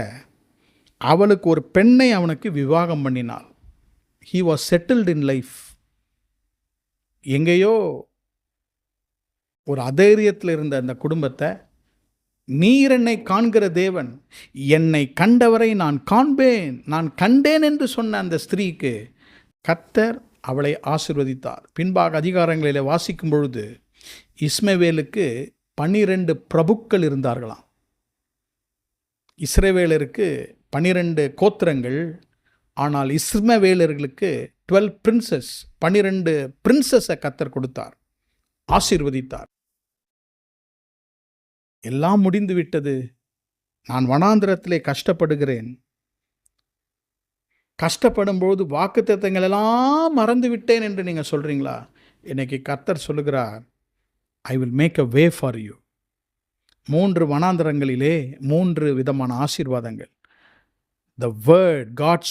S1: அவளுக்கு ஒரு பெண்ணை அவனுக்கு விவாகம் பண்ணினாள். he was settled in life. எங்கேயோ ஒரு அதைரியத்தில் இருந்த அந்த குடும்பத்தை, நீர் என்னை காண்கிற தேவன், என்னை கண்டவரை நான் காண்பேன், நான் கண்டேன் என்று சொன்ன அந்த ஸ்திரீக்கு கர்த்தர் அவளை ஆசீர்வதித்தார். பின்பாக அதிகாரங்களில் வாசிக்கும் பொழுது இஸ்மவேலுக்கு 12 பிரபுக்கள் இருந்தார்களாம். இஸ்ரவேலருக்கு 12 கோத்திரங்கள், ஆனால் இஸ்மவேலர்களுக்கு 12 பிரின்சஸ், 12 பிரின்சஸை கர்த்தர் கொடுத்தார், ஆசீர்வதித்தார். எல்லாம் முடிந்து விட்டது, நான் வனாந்திரத்திலே கஷ்டப்படுகிறேன், கஷ்டப்படும்போது வாக்குத்தத்தங்கள் எல்லாம் மறந்து விட்டேன் என்று நீங்கள் சொல்கிறீங்களா? இன்னைக்கு கர்த்தர் சொல்லுகிறார், I will make a way for you. 3 வனாந்தரங்களிலே 3 விதமான ஆசீர்வாதங்கள். The word, God's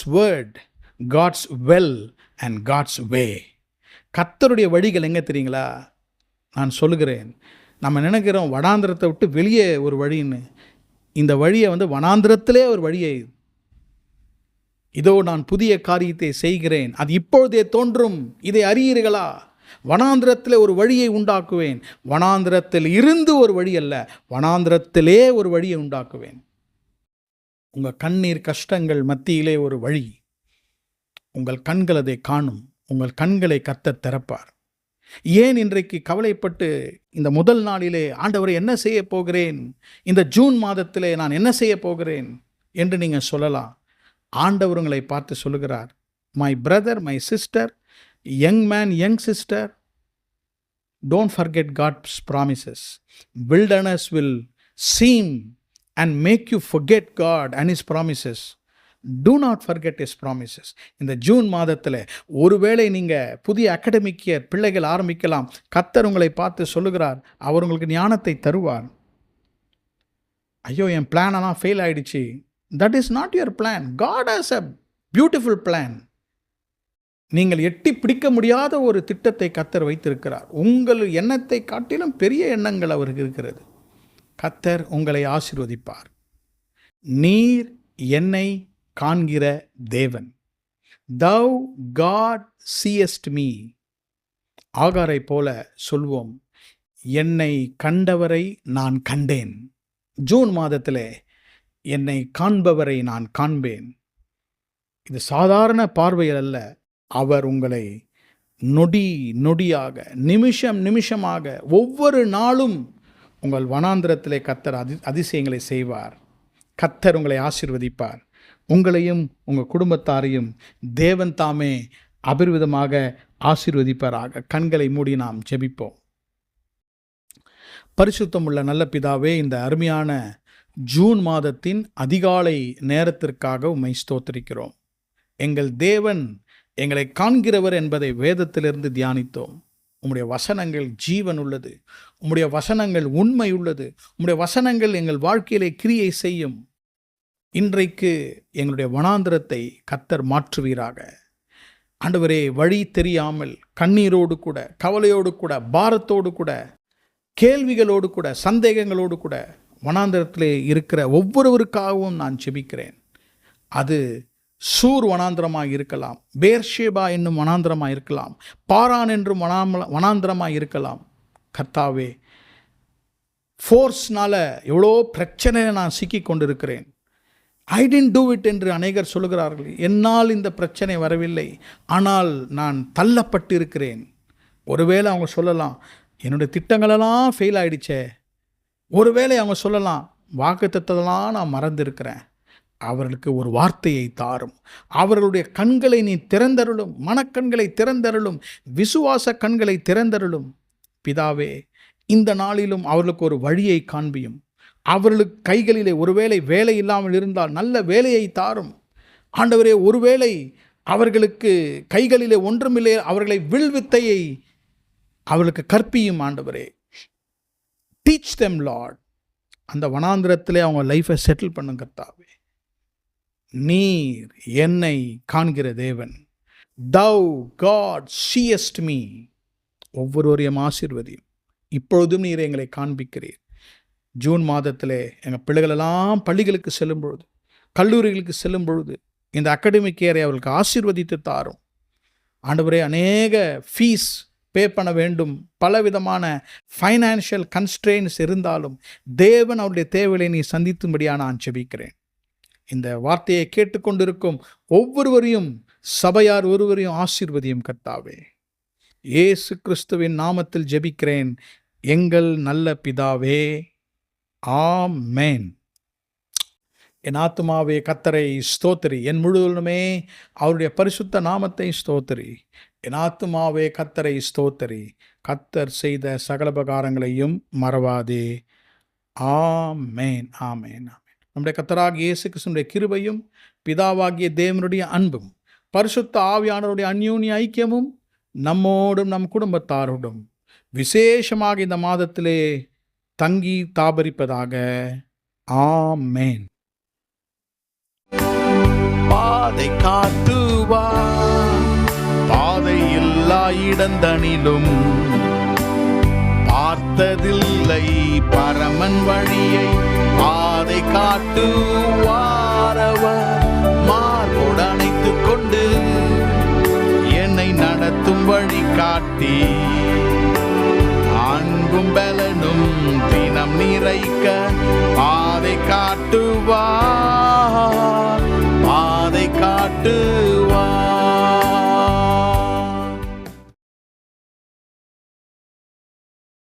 S1: well and God's way. கர்த்தருடைய வழிகள் எங்கே தெரியுங்களா? நான் சொல்லுகிறேன், நம்ம நினைக்கிறோம் வனாந்திரத்தை விட்டு வெளியே ஒரு வழின்னு. இந்த வழியை வனாந்திரத்திலே ஒரு வழியை, இதோ நான் புதிய காரியத்தை செய்கிறேன், அது இப்பொழுதே தோன்றும், இதை அறியீர்களா? வனாந்திரத்தில் ஒரு வழியை உண்டாக்குவேன். வனாந்திரத்தில் இருந்து ஒரு வழி அல்ல, வனாந்திரத்திலே ஒரு வழியை உண்டாக்குவேன். உங்கள் கண்ணீர் கஷ்டங்கள் மத்தியிலே ஒரு வழி. உங்கள் கண்கள் அதை காணும். உங்கள் கண்களை கர்த்தர் திறப்பார். ஏன் இன்றைக்கு கவலைப்பட்டு இந்த முதல் நாளிலே ஆண்டவரை என்ன செய்ய போகிறேன், இந்த ஜூன் மாதத்திலே நான் என்ன செய்ய போகிறேன் என்று நீங்கள் சொல்லலாம். ஆண்டவர் உங்களை பார்த்து சொல்லுகிறார், my brother, my sister, young man, young sister, don't forget God's promises. Wilderness will seem and make you forget God and His promises. Do not forget His promises. இந்த ஜூன் மாதத்தில் ஒருவேளை நீங்கள் புதிய அகாடமிக் இயர் பிள்ளைகள் ஆரம்பிக்கலாம். கர்த்தர் உங்களை பார்த்து சொல்லுகிறார், அவர் உங்களுக்கு ஞானத்தை தருவார். ஐயோ, என் பிளான் எல்லாம் ஃபெயில் ஆயிடுச்சு. That is not your plan. God has a beautiful plan. நீங்கள் எட்டி பிடிக்க முடியாத ஒரு திட்டத்தை கர்த்தர் வைத்திருக்கிறார். உங்கள் எண்ணத்தை காட்டிலும் பெரிய எண்ணங்கள் அவருக்கு இருக்கிறது. கர்த்தர் உங்களை ஆசீர்வதிப்பார். நீர் என்னை காண்கிற தேவன். Thou God seest me. ஆகாரை போல சொல்வோம், என்னை கண்டவரை நான் கண்டேன். ஜூன் மாதத்திலே என்னை காண்பவரை நான் காண்பேன். இது சாதாரண பார்வையில் அல்ல. அவர் உங்களை நொடி நொடியாக, நிமிஷம் நிமிஷமாக, ஒவ்வொரு நாளும் உங்கள் வனாந்திரத்திலே கர்த்தர் அதிசயங்களை செய்வார். கர்த்தர் உங்களை ஆசீர்வதிப்பார். உங்களையும் உங்கள் குடும்பத்தாரையும் தேவன் தாமே அபரிவிதமாக ஆசீர்வதிப்பாராக. கண்களை மூடி நாம் ஜெபிப்போம். பரிசுத்தமுள்ள நல்ல பிதாவே, இந்த அருமையான ஜூன் மாதத்தின் அதிகாலை நேரத்திற்காக உம்மை ஸ்தோத்திரிக்கிறோம். எங்கள் தேவன் எங்களை காண்கிறவர் என்பதை வேதத்திலிருந்து தியானித்தோம். உம்முடைய வசனங்கள் ஜீவன் உள்ளது. உம்முடைய வசனங்கள் உண்மை உள்ளது. உம்முடைய வசனங்கள் எங்கள் வாழ்க்கையிலே கிரியை செய்யும். இன்றைக்கு எங்களுடைய வனாந்திரத்தை கர்த்தர் மாற்றுவீராக. ஆண்டவரே, வழி தெரியாமல் கண்ணீரோடு கூட, கவலையோடு கூட, பாரத்தோடு கூட, கேள்விகளோடு கூட, சந்தேகங்களோடு கூட வனாந்திரத்திலே இருக்கிற ஒவ்வொருவருக்காகவும் நான் ஜெபிக்கிறேன். அது சூர் வனாந்திரமாக இருக்கலாம், பேர்ஷேபா என்னும் வனாந்திரமாக இருக்கலாம், பாரான் என்றும் வனாந்திரமாக இருக்கலாம். கர்த்தாவே, ஃபோர்ஸ்னால எவ்வளோ பிரச்சனையை நான் சிக்கி கொண்டிருக்கிறேன். ஐ டிடன்ட் டூ இட் என்று அநேகர் சொல்கிறார்கள். என்னால் இந்த பிரச்சனை வரவில்லை, ஆனால் நான் தள்ளப்பட்டு இருக்கிறேன். ஒருவேளை அவங்க சொல்லலாம், என்னுடைய திட்டங்களெல்லாம் ஃபெயில் ஆகிடுச்சே. ஒருவேளை அவங்க சொல்லலாம், வாக்குத்தத்தெல்லாம் நான் மறந்திருக்கிறேன். அவர்களுக்கு ஒரு வார்த்தையை தாரும். அவர்களுடைய கண்களை நீ திறந்தருளும். மனக்கண்களை திறந்தருளும். விசுவாச கண்களை திறந்தருளும். பிதாவே, இந்த நாளிலும் அவர்களுக்கு ஒரு வழியை காண்பியும். அவர்களுக்கு கைகளிலே ஒருவேளை வேலை இல்லாமல் இருந்தால் நல்ல வேலையை தாரும். ஆண்டவரே, ஒருவேளை அவர்களுக்கு கைகளிலே ஒன்றுமில்லை, அவர்களை வில்வித்தையை அவர்களுக்கு கற்பியும். ஆண்டவரே, டீச் தெம் லார்ட். அந்த வனாந்திரத்திலே அவங்க லைஃப்பை செட்டில் பண்ணுங்க. கர்த்தாவே, நீர் என்னை காண்கிற தேவன். Thou God seest me. ஒவ்வொருவரையும் ஆசீர்வதியும். இப்பொழுதும் நீர் எங்களை காண்பிக்கிறீர். ஜூன் மாதத்திலே எங்கள் பிள்ளைகளெல்லாம் பள்ளிகளுக்கு செல்லும் பொழுது, கல்லூரிகளுக்கு செல்லும் பொழுது இந்த அகாடமிக் இயரை அவர்களுக்கு ஆசீர்வதித்து தாரும். ஆண்டவரே, அநேக ஃபீஸ் பே பண்ண வேண்டும், பலவிதமான ஃபைனான்ஷியல் கன்ஸ்ட்ரெயின்ஸ் இருந்தாலும் தேவன் அவருடைய தேவையை நீ சந்தித்தும்படியாக நான் ஜெபிக்கிறேன். இந்த வார்த்தையை கேட்டுக்கொண்டிருக்கும் ஒவ்வொருவரையும், சபையார் ஒருவரையும் ஆசீர்வதியும். கர்த்தாவே, இயேசு கிறிஸ்துவின் நாமத்தில் ஜெபிக்கிறேன் எங்கள் நல்ல பிதாவே, ஆமென். என் ஆத்துமாவே கர்த்தரை ஸ்தோத்திரி, என் முழுவதுமே அவருடைய பரிசுத்த நாமத்தை ஸ்தோத்திரி. என் ஆத்துமாவே கர்த்தரை ஸ்தோத்திரி, கர்த்தர் செய்த சகலபகாரங்களையும் மறவாதே. ஆமென், ஆமென், ஆமென். நம்முடைய கர்த்தராகிய இயேசு கிறிஸ்துவினுடைய கிருபையும், பிதாவாகிய தேவனுடைய அன்பும், பரிசுத்த ஆவியானவருடைய அந்யோன்ய ஐக்கியமும் நம்மோடும் நம் குடும்பத்தாரோடும் விசேஷமாக இந்த மாதத்திலே
S2: தங்கி தாபரிப்பதாக. ஆமென்.
S1: பாதை காட்டுவார், பாதை இல்லா இடந்தனிலும் பார்த்ததில்லை பரமன் வழியை. பாதை காட்டுவார் அவர், மார்போடு அணைத்துக் கொண்டு என்னை நடத்தும் வழி காட்டி, அன்பும் பலனும் தினம் நிறைக்க பாதை காட்டுவார், பாதை காட்டு